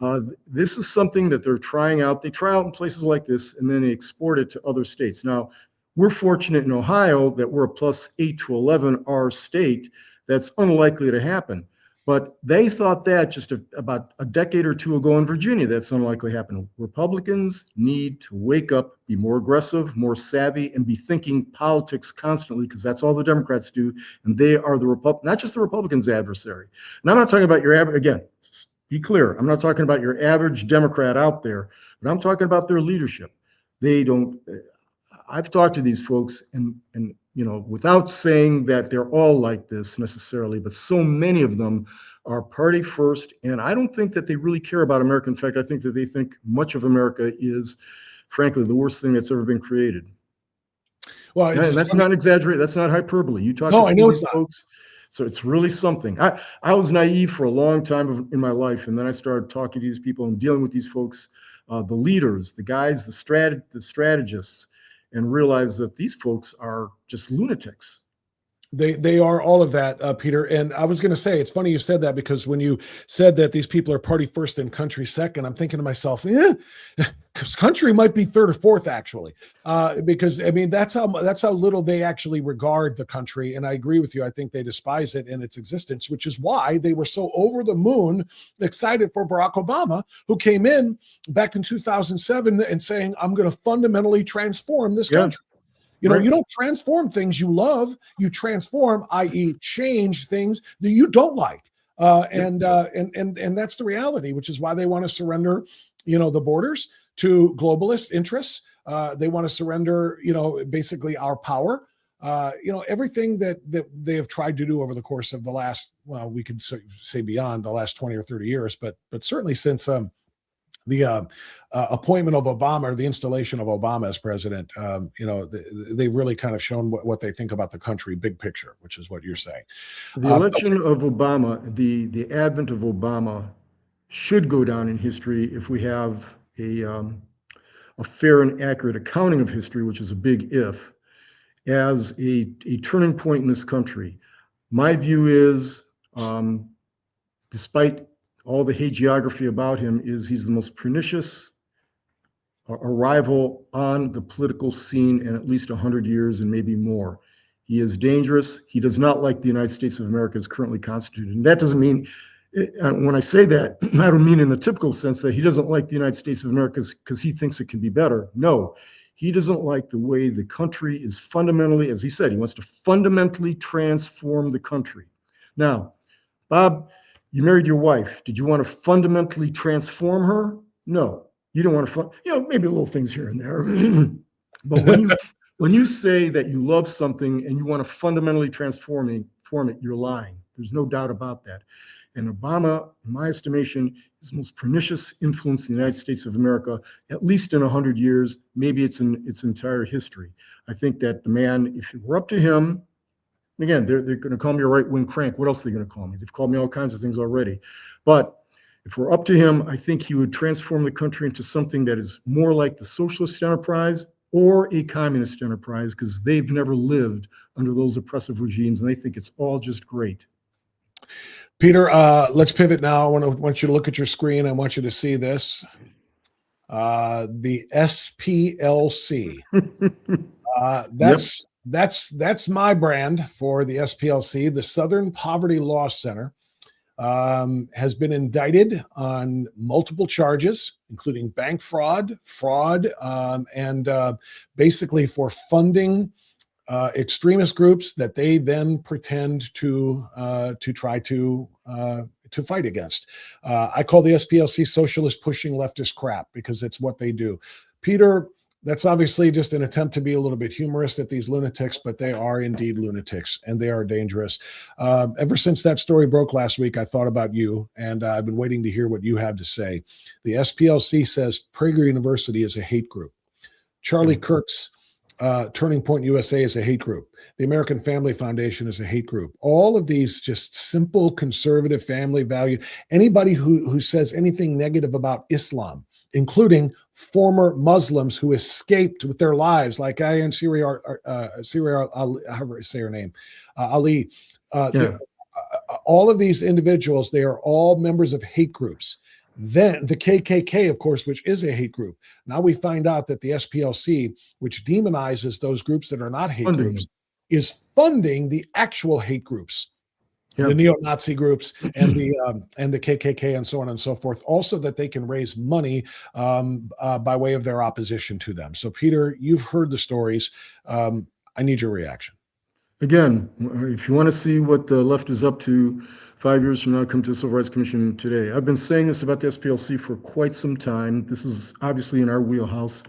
This is something that they're trying out. They try out in places like this, and then they export it to other states. Now, we're fortunate in Ohio that we're a +8 to 11 R state. That's unlikely to happen. But they thought that just about a decade or two ago in Virginia, that's unlikely to happen. Republicans need to wake up, be more aggressive, more savvy, and be thinking politics constantly, because that's all the Democrats do. And they are not just the Republicans' adversary. And I'm not talking about your average, again, be clear, I'm not talking about your average Democrat out there, but I'm talking about their leadership. I've talked to these folks, and without saying that they're all like this necessarily, but so many of them are party first, and I don't think that they really care about America. In fact, I think that they think much of America is, frankly, the worst thing that's ever been created. Well, that's not exaggerated. That's not hyperbole. You talk to these folks, so it's really something. I was naive for a long time in my life, and then I started talking to these people and dealing with these folks, the leaders, the guys, the strategists, and realize that these folks are just lunatics. They are all of that, Peter. And I was going to say, it's funny you said that, because when you said that these people are party first and country second, I'm thinking to myself, because country might be third or fourth, actually, because I mean that's how little they actually regard the country. And I agree with you. I think they despise it and its existence, which is why they were so over the moon excited for Barack Obama, who came in back in 2007 and saying, "I'm going to fundamentally transform this country." You don't transform things you love. You transform, i.e., change things that you don't like, and that's the reality. Which is why they want to surrender, the borders to globalist interests. They want to surrender, basically our power. everything that they have tried to do over the course of the last, well, we could say beyond the last 20 or 30 years, but certainly since the appointment of Obama, or the installation of Obama as president, they've really kind of shown what they think about the country, big picture, which is what you're saying. The election of Obama, the advent of Obama, should go down in history if we have a fair and accurate accounting of history, which is a big if, as a turning point in this country. My view is, despite all the hagiography about him, is he's the most pernicious arrival on the political scene in at least 100 years and maybe more. He is dangerous. He does not like the United States of America as currently constituted. And that doesn't mean, when I say that, I don't mean in the typical sense that he doesn't like the United States of America because he thinks it can be better. No, he doesn't like the way the country is fundamentally, as he said, he wants to fundamentally transform the country. Now, Bob, you married your wife. Did you want to fundamentally transform her? No, you don't want to, maybe little things here and there. But when you say that you love something and you want to fundamentally transform it, you're lying. There's no doubt about that. And Obama, in my estimation, is the most pernicious influence in the United States of America, at least in 100 years, maybe it's in its entire history. I think that the man, if it were up to him, again, they're going to call me a right-wing crank. What else are they going to call me? They've called me all kinds of things already. But if we're up to him, I think he would transform the country into something that is more like the socialist enterprise or a communist enterprise, because they've never lived under those oppressive regimes, and they think it's all just great. Peter, let's pivot now. I want you to look at your screen. I want you to see this. The SPLC. That's my brand for the SPLC. The Southern Poverty Law Center has been indicted on multiple charges, including bank fraud, and basically for funding extremist groups that they then pretend to try to fight against. I call the SPLC socialist pushing leftist crap, because it's what they do. Peter, that's obviously just an attempt to be a little bit humorous at these lunatics, but they are indeed lunatics, and they are dangerous. Ever since that story broke last week, I thought about you, and I've been waiting to hear what you have to say. The SPLC says Prager University is a hate group. Charlie Kirk's Turning Point USA is a hate group. The American Family Foundation is a hate group. All of these just simple conservative family value. Anybody who says anything negative about Islam, including former Muslims who escaped with their lives, like Ayan Syria, however you say her name, Ali. All of these individuals, they are all members of hate groups. Then the KKK, of course, which is a hate group. Now we find out that the SPLC, which demonizes those groups that are not hate groups, is funding the actual hate groups, the neo-Nazi groups and the KKK and so on and so forth. Also, that they can raise money by way of their opposition to them. So, Peter, you've heard the stories. I need your reaction. Again, if you want to see what the left is up to 5 years from now, come to the Civil Rights Commission today. I've been saying this about the SPLC for quite some time. This is obviously in our wheelhouse,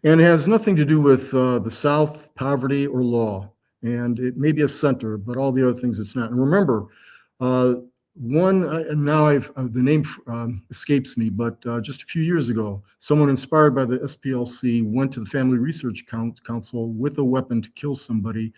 and it has nothing to do with the South, poverty, or law. And it may be a center, but all the other things it's not. And remember, the name escapes me, but just a few years ago, someone inspired by the SPLC went to the Family Research Council with a weapon to kill somebody.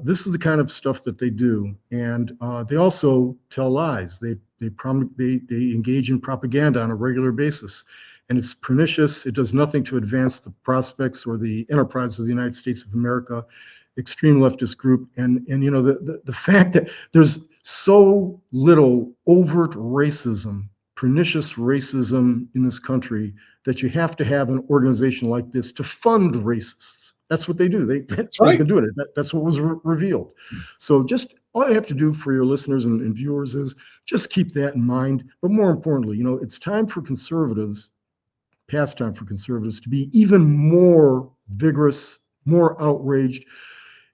This is the kind of stuff that they do, and they also tell lies. They engage in propaganda on a regular basis, and it's pernicious. It does nothing to advance the prospects or the enterprise of the United States of America. Extreme leftist group, and the fact that there's so little overt racism, pernicious racism in this country, that you have to have an organization like this to fund racists. That's what they do. They've been doing it. That's what was revealed. So just all you have to do for your listeners and viewers is just keep that in mind. But more importantly, it's time for conservatives, past time for conservatives, to be even more vigorous, more outraged.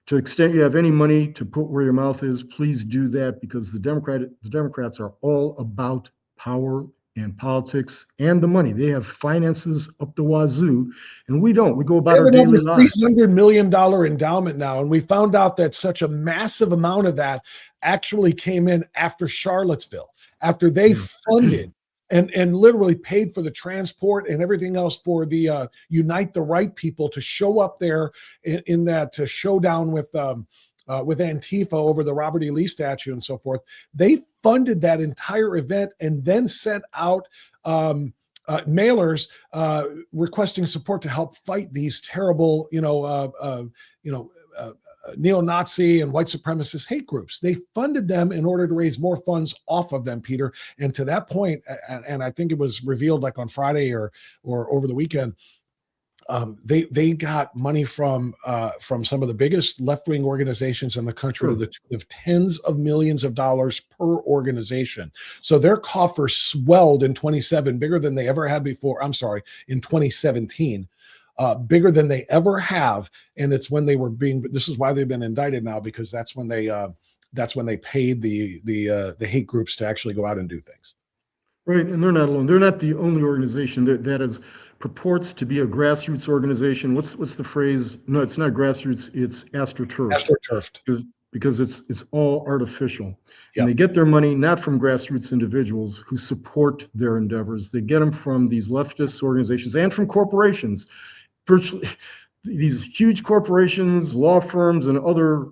To the extent you have any money to put where your mouth is, please do that, because the Democrats are all about power and politics and the money. They have finances up the wazoo, and we don't. We go They about have our an daily over lives. $300 million endowment now, and we found out that such a massive amount of that actually came in after Charlottesville, after they funded and literally paid for the transport and everything else for the Unite the Right people to show up there in that showdown with Antifa over the Robert E. Lee statue and so forth. They funded that entire event and then sent out mailers requesting support to help fight these terrible, neo-Nazi and white supremacist hate groups. They funded them in order to raise more funds off of them, Peter. And to that point, and I think it was revealed like on Friday or over the weekend, they got money from some of the biggest left-wing organizations in the country to the tune of tens of millions of dollars per organization. So their coffers swelled in 2017, bigger than they ever had before. I'm sorry, in 2017. Bigger than they ever have, and it's when they were being. This is why they've been indicted now, because that's when they paid the hate groups to actually go out and do things. Right, and they're not alone. They're not the only organization that is purports to be a grassroots organization. What's the phrase? No, it's not grassroots. It's astroturfed. Astroturfed. Because it's all artificial. Yep. And they get their money not from grassroots individuals who support their endeavors. They get them from these leftist organizations and from corporations. Virtually, these huge corporations, law firms, and other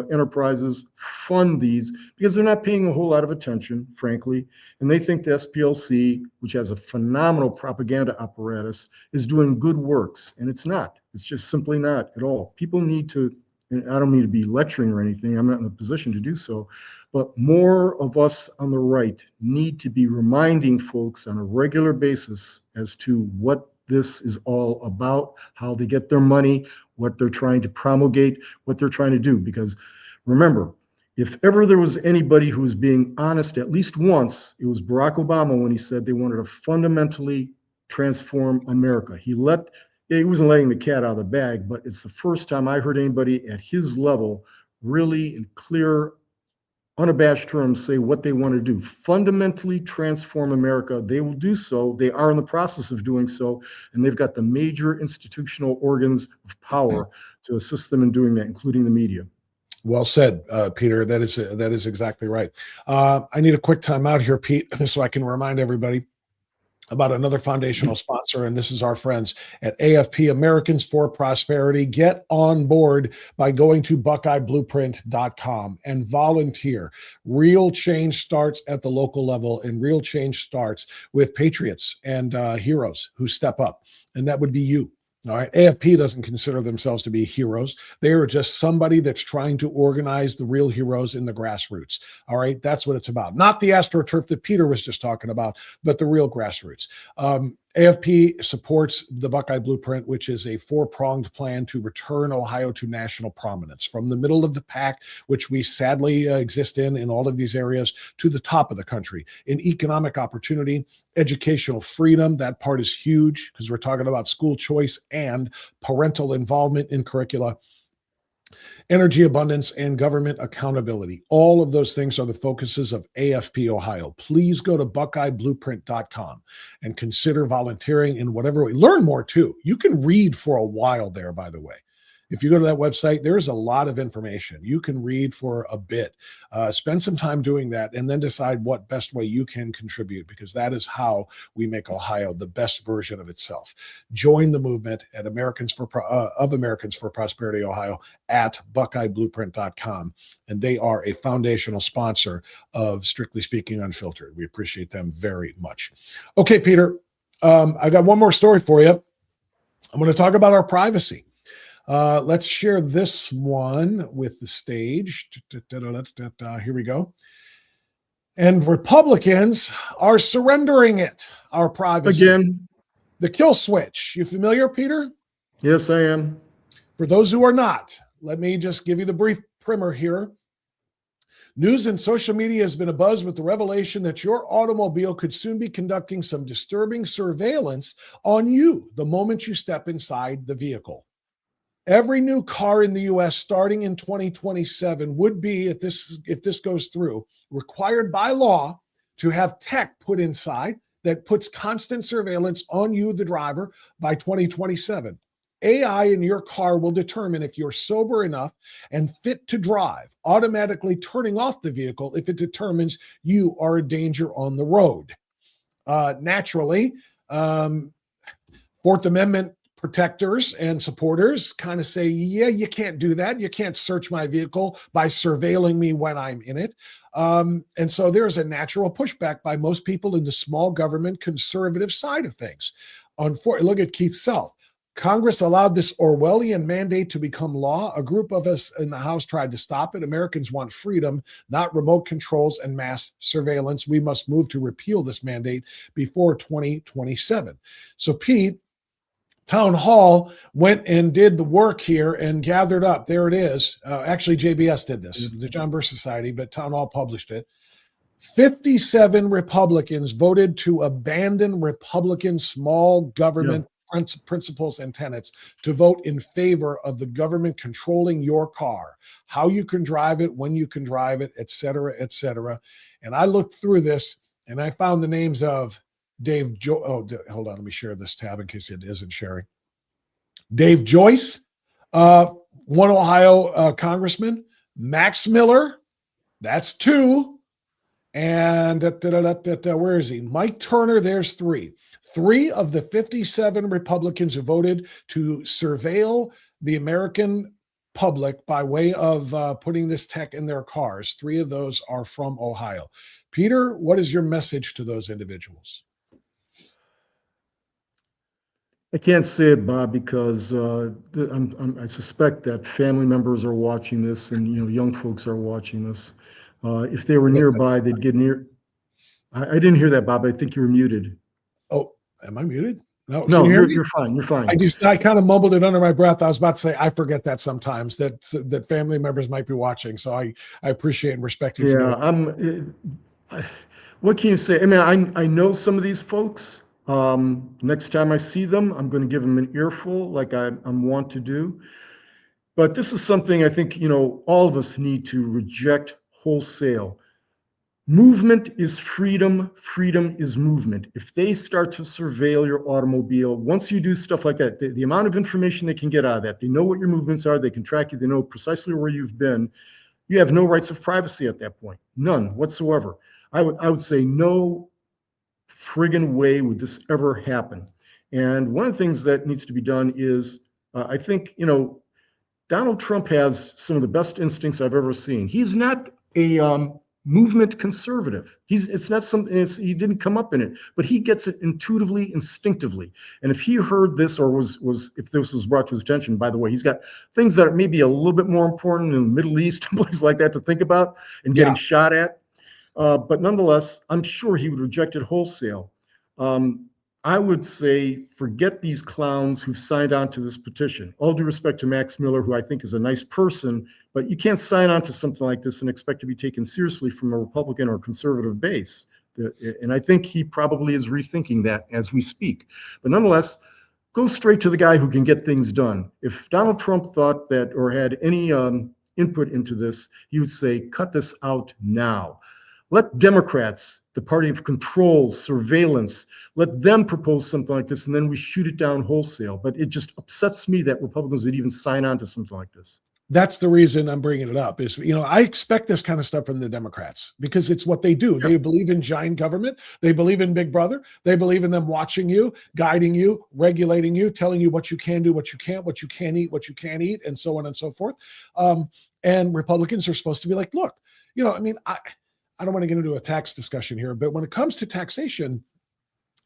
enterprises fund these because they're not paying a whole lot of attention, frankly. And they think the SPLC, which has a phenomenal propaganda apparatus, is doing good works. And it's not. It's just simply not at all. People need to, and I don't mean to be lecturing or anything, I'm not in a position to do so, but more of us on the right need to be reminding folks on a regular basis as to what this is all about, how they get their money, what they're trying to promulgate, what they're trying to do. Because remember, if ever there was anybody who was being honest at least once, it was Barack Obama when he said they wanted to fundamentally transform America. He wasn't letting the cat out of the bag, but it's the first time I heard anybody at his level really in clear, unabashed terms say what they want to do: fundamentally transform America. They will do so. They are in the process of doing so, and they've got the major institutional organs of power to assist them in doing that, including the media. Well said, Peter. That is exactly right. I need a quick time out here, Pete, so I can remind everybody about another foundational sponsor, and this is our friends at AFP, Americans for Prosperity. Get on board by going to BuckeyeBlueprint.com and volunteer. Real change starts at the local level, and real change starts with patriots and heroes who step up, and that would be you. All right. AFP doesn't consider themselves to be heroes. They are just somebody that's trying to organize the real heroes in the grassroots. All right. That's what it's about. Not the astroturf that Peter was just talking about, but the real grassroots. AFP supports the Buckeye Blueprint, which is a four-pronged plan to return Ohio to national prominence, from the middle of the pack, which we sadly exist in all of these areas, to the top of the country in economic opportunity, educational freedom. That part is huge because we're talking about school choice and parental involvement in curricula. Energy abundance and government accountability. All of those things are the focuses of AFP Ohio. Please go to BuckeyeBlueprint.com and consider volunteering in whatever way. Learn more too. You can read for a while there, by the way. If you go to that website, there's a lot of information. You can read for a bit. Spend some time doing that and then decide what best way you can contribute, because that is how we make Ohio the best version of itself. Join the movement at Americans for Prosperity Ohio at BuckeyeBlueprint.com. And they are a foundational sponsor of Strictly Speaking Unfiltered. We appreciate them very much. Okay, Peter, I got one more story for you. I'm going to talk about our privacy. Let's share this one with the stage. Here we go. And Republicans are surrendering it, our privacy. Again. The kill switch. You familiar, Peter? Yes, I am. For those who are not, let me just give you the brief primer here. News and social media has been abuzz with the revelation that your automobile could soon be conducting some disturbing surveillance on you the moment you step inside the vehicle. Every new car in the U.S. starting in 2027 would be, if this goes through, required by law to have tech put inside that puts constant surveillance on you, the driver, by 2027. AI in your car will determine if you're sober enough and fit to drive, automatically turning off the vehicle if it determines you are a danger on the road. Naturally, Fourth Amendment protectors and supporters kind of say, yeah, you can't do that. You can't search my vehicle by surveilling me when I'm in it. And so there's a natural pushback by most people in the small government conservative side of things. Look at Keith Self. Congress allowed this Orwellian mandate to become law. A group of us in the House tried to stop it. Americans want freedom, not remote controls and mass surveillance. We must move to repeal this mandate before 2027. So, Pete, Town Hall went and did the work here and gathered up. There it is. Actually, JBS did this, the John Birch Society, but Town Hall published it. 57 Republicans voted to abandon Republican small government principles and tenets to vote in favor of the government controlling your car, how you can drive it, when you can drive it, et cetera, et cetera. And I looked through this and I found the names of Dave hold on, let me share this tab in case it isn't sharing. Dave Joyce, one Ohio congressman, Max Miller, that's 2. And where is he? Mike Turner, there's 3. 3 of the 57 Republicans who voted to surveil the American public by way of putting this tech in their cars. 3 of those are from Ohio. Peter, what is your message to those individuals? I can't say it, Bob, because I suspect that family members are watching this, and young folks are watching this. If they were nearby, they'd get near. I didn't hear that, Bob. I think you were muted. Oh, am I muted? No, you're fine. You're fine. I kind of mumbled it under my breath. I was about to say I forget that sometimes that family members might be watching. So I appreciate and respect you. Yeah, what can you say? I mean, I know some of these folks. Next time I see them, I'm going to give them an earful like I'm wont to do. But this is something I think, all of us need to reject wholesale. Movement is freedom. Freedom is movement. If they start to surveil your automobile, once you do stuff like that, the amount of information they can get out of that, they know what your movements are, they can track you, they know precisely where you've been. You have no rights of privacy at that point. None whatsoever. I would say no friggin' way would this ever happen. And one of the things that needs to be done is, I think, Donald Trump has some of the best instincts I've ever seen. He's not a movement conservative. It's not something, he didn't come up in it, but he gets it intuitively, instinctively. And if he heard this or if this was brought to his attention, by the way, he's got things that are maybe a little bit more important in the Middle East and places like that to think about and getting shot at. But nonetheless, I'm sure he would reject it wholesale. I would say forget these clowns who've signed on to this petition. All due respect to Max Miller, who I think is a nice person, but you can't sign on to something like this and expect to be taken seriously from a Republican or conservative base. And I think he probably is rethinking that as we speak. But nonetheless, go straight to the guy who can get things done. If Donald Trump thought that or had any input into this, he would say, cut this out now. Let Democrats, the party of control, surveillance, let them propose something like this, and then we shoot it down wholesale. But it just upsets me that Republicans would even sign on to something like this. That's the reason I'm bringing it up is, I expect this kind of stuff from the Democrats because it's what they do. They believe in giant government. They believe in Big Brother. They believe in them watching you, guiding you, regulating you, telling you what you can do, what you can't eat, what you can't eat, and so on and so forth. And Republicans are supposed to be like, look, I don't want to get into a tax discussion here, but when it comes to taxation,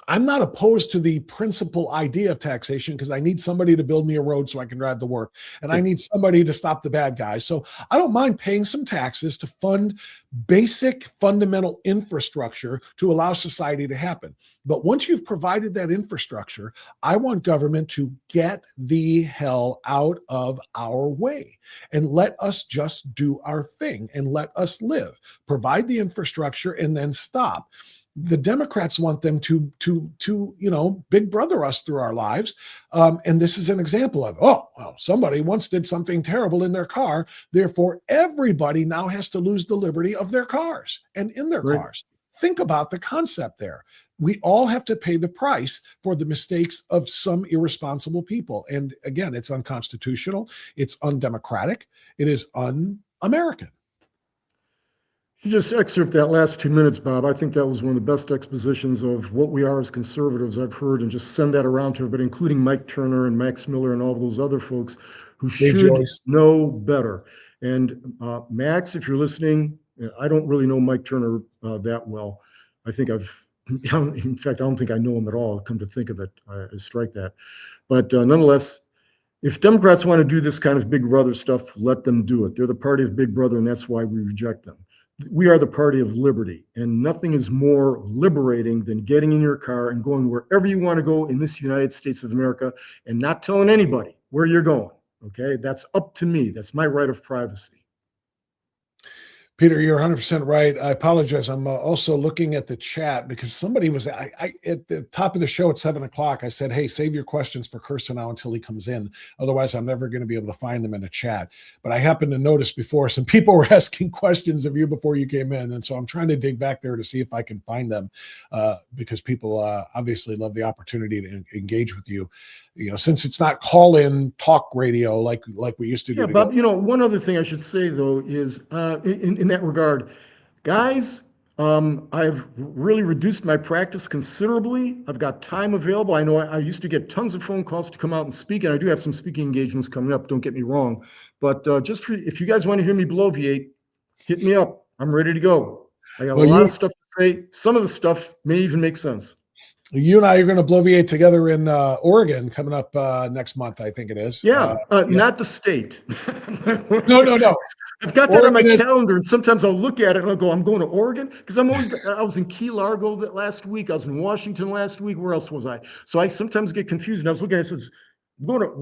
I'm not opposed to the principal idea of taxation because I need somebody to build me a road so I can drive to work. And I need somebody to stop the bad guys. So I don't mind paying some taxes to fund basic fundamental infrastructure to allow society to happen. But once you've provided that infrastructure, I want government to get the hell out of our way and let us just do our thing and let us live. Provide the infrastructure and then stop. The Democrats want them to Big Brother us through our lives. And this is an example of, somebody once did something terrible in their car. Therefore, everybody now has to lose the liberty of their cars and in their cars. Think about the concept there. we all have to pay the price for the mistakes of some irresponsible people. And again, it's unconstitutional. It's undemocratic. It is un-American. You just excerpt that last 2 minutes, Bob. I think that was one of the best expositions of what we are as conservatives I've heard, and just send that around to everybody, including Mike Turner and Max Miller and all those other folks who Dave should Joyce. know better. And Max, if you're listening, I don't really know Mike Turner that well. I think in fact, I don't think I know him at all, come to think of it. I strike that. But nonetheless, if Democrats want to do this kind of big brother stuff, let them do it. They're the party of big brother, and that's why we reject them. We are the party of liberty, and nothing is more liberating than getting in your car and going wherever you want to go in this United States of America and not telling anybody where you're going. Okay, that's up to me. That's my right of privacy. Peter, you're 100% right. I apologize. I'm also looking at the chat because somebody was at the top of the show at 7 o'clock. I said, hey, save your questions for Kirsanow until he comes in. Otherwise, I'm never going to be able to find them in a chat. But I happened to notice before some people were asking questions of you before you came in. And so I'm trying to dig back there to see if I can find them because people obviously love the opportunity to engage with you. You know, since it's not call-in talk radio like we used to do. Yeah, Bob, one other thing I should say, though, is in that regard, guys, I've really reduced my practice considerably. I've got time available. I know I used to get tons of phone calls to come out and speak, and I do have some speaking engagements coming up, don't get me wrong. But if you guys want to hear me bloviate, hit me up. I'm ready to go. I got a lot of stuff to say. Some of the stuff may even make sense. You and I are going to bloviate together in Oregon coming up next month, I think it is. Yeah, not the state. No. I've got that on my calendar, and sometimes I'll look at it and I'll go, I'm going to Oregon? Because I was in Key Largo last week. I was in Washington last week. Where else was I? So I sometimes get confused. And I was looking at it and says,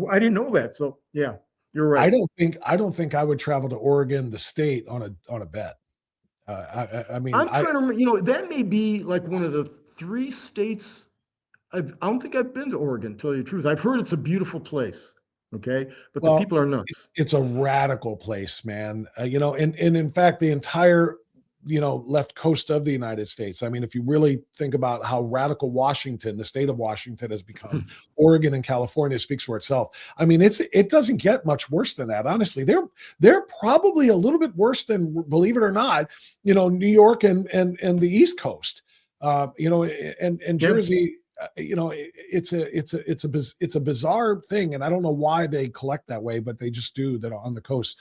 I didn't know that. So yeah, you're right. I don't think I would travel to Oregon, the state, on a bet. I mean, I'm trying to remember, that may be like one of the 3 states. I don't think I've been to Oregon, to tell you the truth. I've heard it's a beautiful place. Okay. But the people are nuts. It's a radical place, man. And in fact, the entire, left coast of the United States. I mean, if you really think about how radical Washington, the state of Washington has become, Oregon and California speaks for itself. I mean, it doesn't get much worse than that. Honestly, they're probably a little bit worse than, believe it or not, New York and the East Coast, and Jersey. It's a bizarre thing, and I don't know why they collect that way, but they just do that on the coast.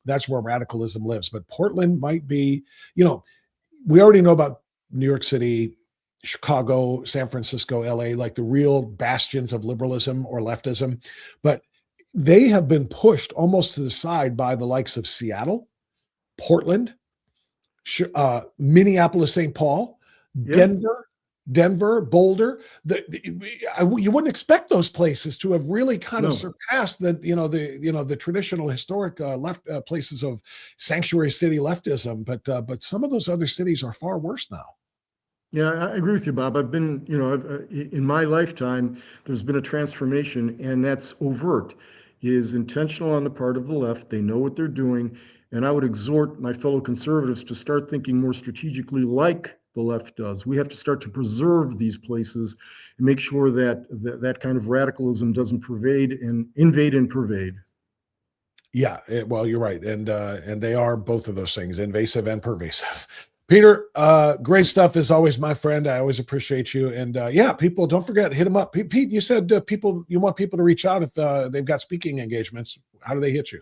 That's where radicalism lives. But Portland might be, we already know about New York City, Chicago, San Francisco, LA, like the real bastions of liberalism or leftism, but they have been pushed almost to the side by the likes of Seattle, Portland, Minneapolis, St. Paul, Denver, Boulder. You wouldn't expect those places to have really kind of surpassed the traditional historic left places of sanctuary city leftism. But some of those other cities are far worse now. Yeah, I agree with you, Bob. I've been, in my lifetime, there's been a transformation, and that's overt. It is intentional on the part of the left. They know what they're doing. And I would exhort my fellow conservatives to start thinking more strategically like the left does. We have to start to preserve these places and make sure that that kind of radicalism doesn't invade and pervade. Yeah, well, you're right. And they are both of those things, invasive and pervasive. Peter, great stuff as always, my friend. I always appreciate you. And people, don't forget, hit them up. Pete, you said you want people to reach out if they've got speaking engagements. How do they hit you?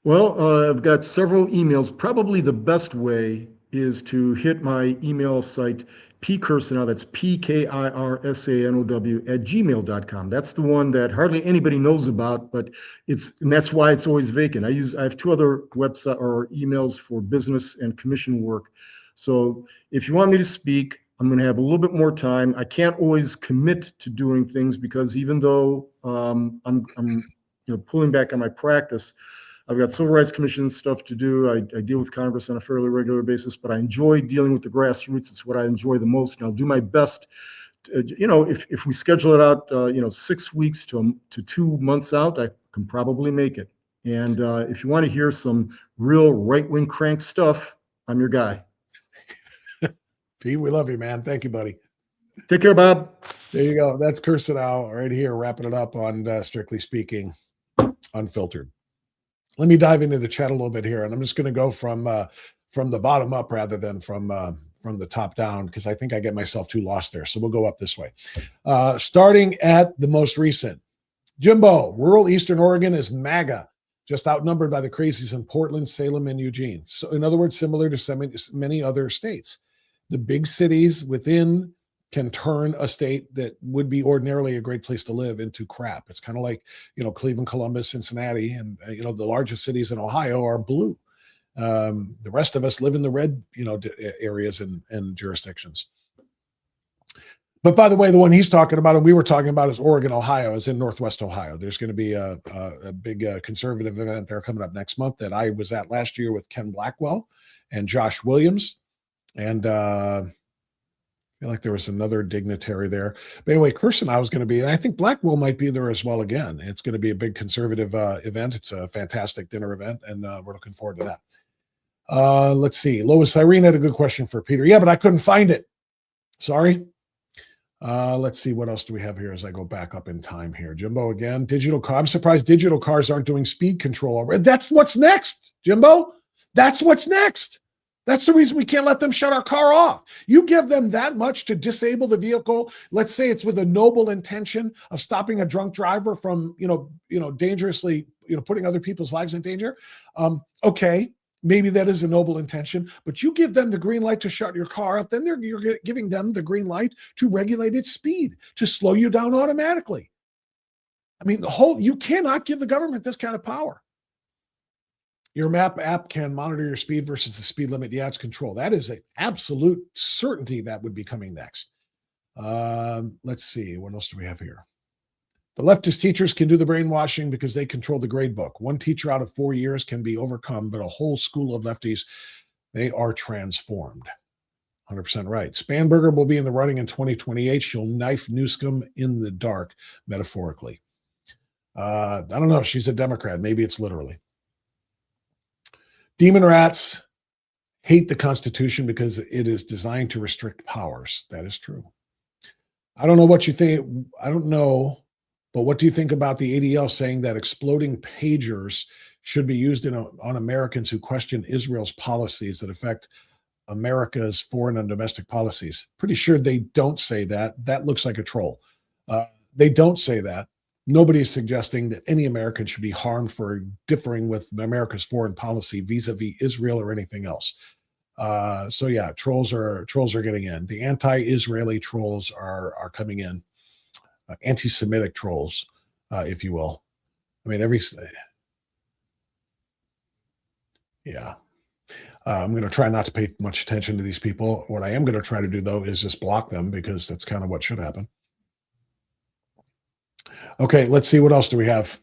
Well, I've got several emails. Probably the best way is to hit my email site, pkirsanow, that's PKIRSANOW @gmail.com. That's the one that hardly anybody knows about, and that's why it's always vacant. I have 2 other website or emails for business and commission work. So if you want me to speak, I'm going to have a little bit more time. I can't always commit to doing things because even though I'm pulling back on my practice, I've got Civil Rights Commission stuff to do. I deal with Congress on a fairly regular basis, but I enjoy dealing with the grassroots. It's what I enjoy the most, and I'll do my best. If we schedule it out, 6 weeks to 2 months out, I can probably make it. And if you want to hear some real right-wing crank stuff, I'm your guy. Pete, we love you, man. Thank you, buddy. Take care, Bob. There you go. That's Kirsanow right here, wrapping it up on Strictly Speaking, Unfiltered. Let me dive into the chat a little bit here, and I'm just going to go from the bottom up rather than from the top down, because I think I get myself too lost there. So we'll go up this way. Starting at the most recent. Jimbo, rural Eastern Oregon is MAGA, just outnumbered by the crazies in Portland, Salem, and Eugene. So in other words, similar to many other states. The big cities within can turn a state that would be ordinarily a great place to live into crap. It's kind of like, Cleveland, Columbus, Cincinnati, and, the largest cities in Ohio are blue. The rest of us live in the red, areas and jurisdictions. But by the way, the one he's talking about and we were talking about is Oregon, Ohio, is in Northwest Ohio. There's going to be a big conservative event there coming up next month that I was at last year with Ken Blackwell and Josh Williams. And I feel like there was another dignitary there. But anyway, Kirsanow is going to be, and I think Blackwell might be there as well again. It's going to be a big conservative event. It's a fantastic dinner event, and we're looking forward to that. Let's see. Lois Irene had a good question for Peter. Yeah, but I couldn't find it. Sorry. Let's see. What else do we have here as I go back up in time here? Jimbo again. Digital car. I'm surprised digital cars aren't doing speed control already. That's what's next, Jimbo. That's what's next. That's the reason we can't let them shut our car off. You give them that much to disable the vehicle. Let's say it's with a noble intention of stopping a drunk driver from, dangerously, putting other people's lives in danger. Okay, maybe that is a noble intention, but you give them the green light to shut your car off, then you're giving them the green light to regulate its speed, to slow you down automatically. I mean, you cannot give the government this kind of power. Your map app can monitor your speed versus the speed limit. Yeah, it's control. That is an absolute certainty that would be coming next. Let's see. What else do we have here? The leftist teachers can do the brainwashing because they control the grade book. One teacher out of 4 years can be overcome, but a whole school of lefties, they are transformed. 100% right. Spanberger will be in the running in 2028. She'll knife Newsom in the dark, metaphorically. I don't know. She's a Democrat. Maybe it's literally. Demon rats hate the Constitution because it is designed to restrict powers. That is true. I don't know what you think. I don't know, but what do you think about the ADL saying that exploding pagers should be used on Americans who question Israel's policies that affect America's foreign and domestic policies? Pretty sure they don't say that. That looks like a troll. They don't say that. Nobody is suggesting that any American should be harmed for differing with America's foreign policy vis-a-vis Israel or anything else. So yeah, trolls are getting in. The anti-Israeli trolls are coming in. Anti-Semitic trolls, if you will. I mean, yeah. I'm going to try not to pay much attention to these people. What I am going to try to do, though, is just block them, because that's kind of what should happen. Okay, let's see. What else do we have?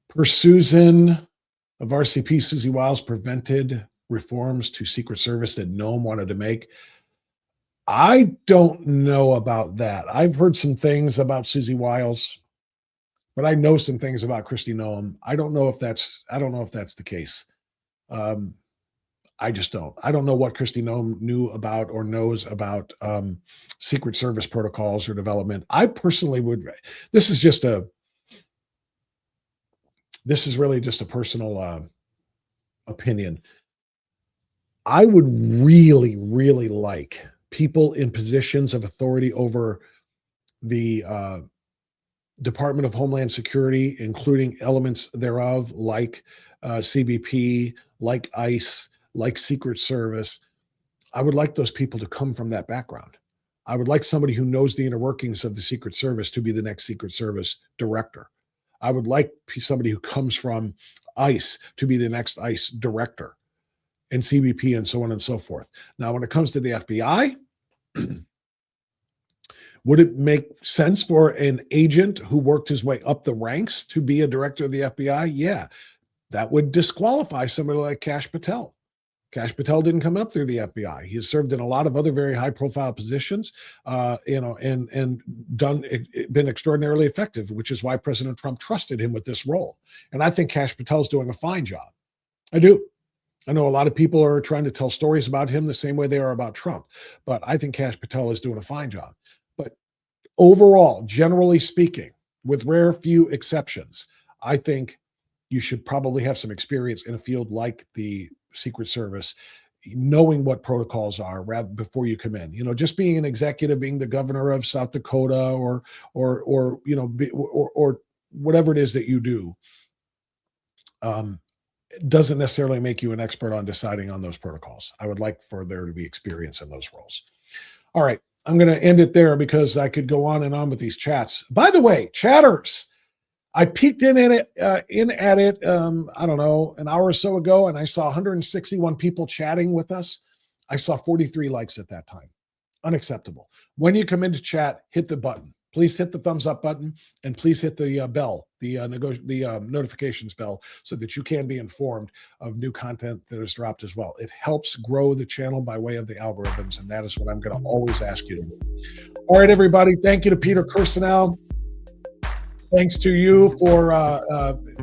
Per Susan of RCP, Susie Wiles prevented reforms to Secret Service that Noam wanted to make. I don't know about that. I've heard some things about Susie Wiles, but I know some things about Kristi Noem. I don't know if that's the case. I just don't. I don't know what Kristi Noem knew about or knows about Secret Service protocols or development. I personally would. This is really just a personal opinion. I would really, really like people in positions of authority over the Department of Homeland Security, including elements thereof, like CBP, like ICE, like Secret Service. I would like those people to come from that background. I would like somebody who knows the inner workings of the Secret Service to be the next Secret Service director. I would like somebody who comes from ICE to be the next ICE director, and CBP, and so on and so forth. Now, when it comes to the FBI, would it make sense for an agent who worked his way up the ranks to be a director of the FBI? Yeah, that would disqualify somebody like Kash Patel. Kash Patel didn't come up through the FBI. He has served in a lot of other very high-profile positions, and been extraordinarily effective, which is why President Trump trusted him with this role. And I think Kash Patel's doing a fine job. I do. I know a lot of people are trying to tell stories about him the same way they are about Trump, but I think Kash Patel is doing a fine job. But overall, generally speaking, with rare few exceptions, I think you should probably have some experience in a field like the Secret Service, knowing what protocols are rather before you come in. You know, just being an executive, being the governor of South Dakota, or whatever it is that you do, doesn't necessarily make you an expert on deciding on those protocols. I would like for there to be experience in those roles. All right, I'm going to end it there because I could go on and on with these chats. By the way, chatters, I peeked in at it, I don't know, an hour or so ago, and I saw 161 people chatting with us. I saw 43 likes at that time. Unacceptable. When you come into chat, hit the button. Please hit the thumbs up button, and please hit the bell, the notifications bell, so that you can be informed of new content that is dropped as well. It helps grow the channel by way of the algorithms, and that is what I'm going to always ask you to do. All right, everybody. Thank you to Peter Kirsanow. Thanks to you for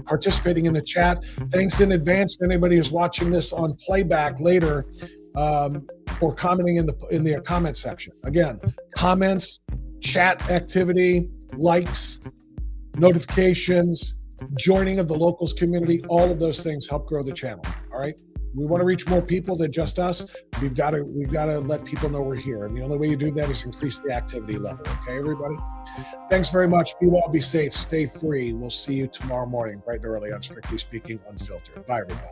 participating in the chat. Thanks in advance to anybody who's watching this on playback later for commenting in the comment section. Again, comments, chat activity, likes, notifications, joining of the locals community, all of those things help grow the channel. All right. We want to reach more people than just us. We've got to let people know we're here. And the only way you do that is increase the activity level. Okay, everybody? Thanks very much. Be well, be safe, stay free. We'll see you tomorrow morning, bright and early on Strictly Speaking Unfiltered. Bye, everybody.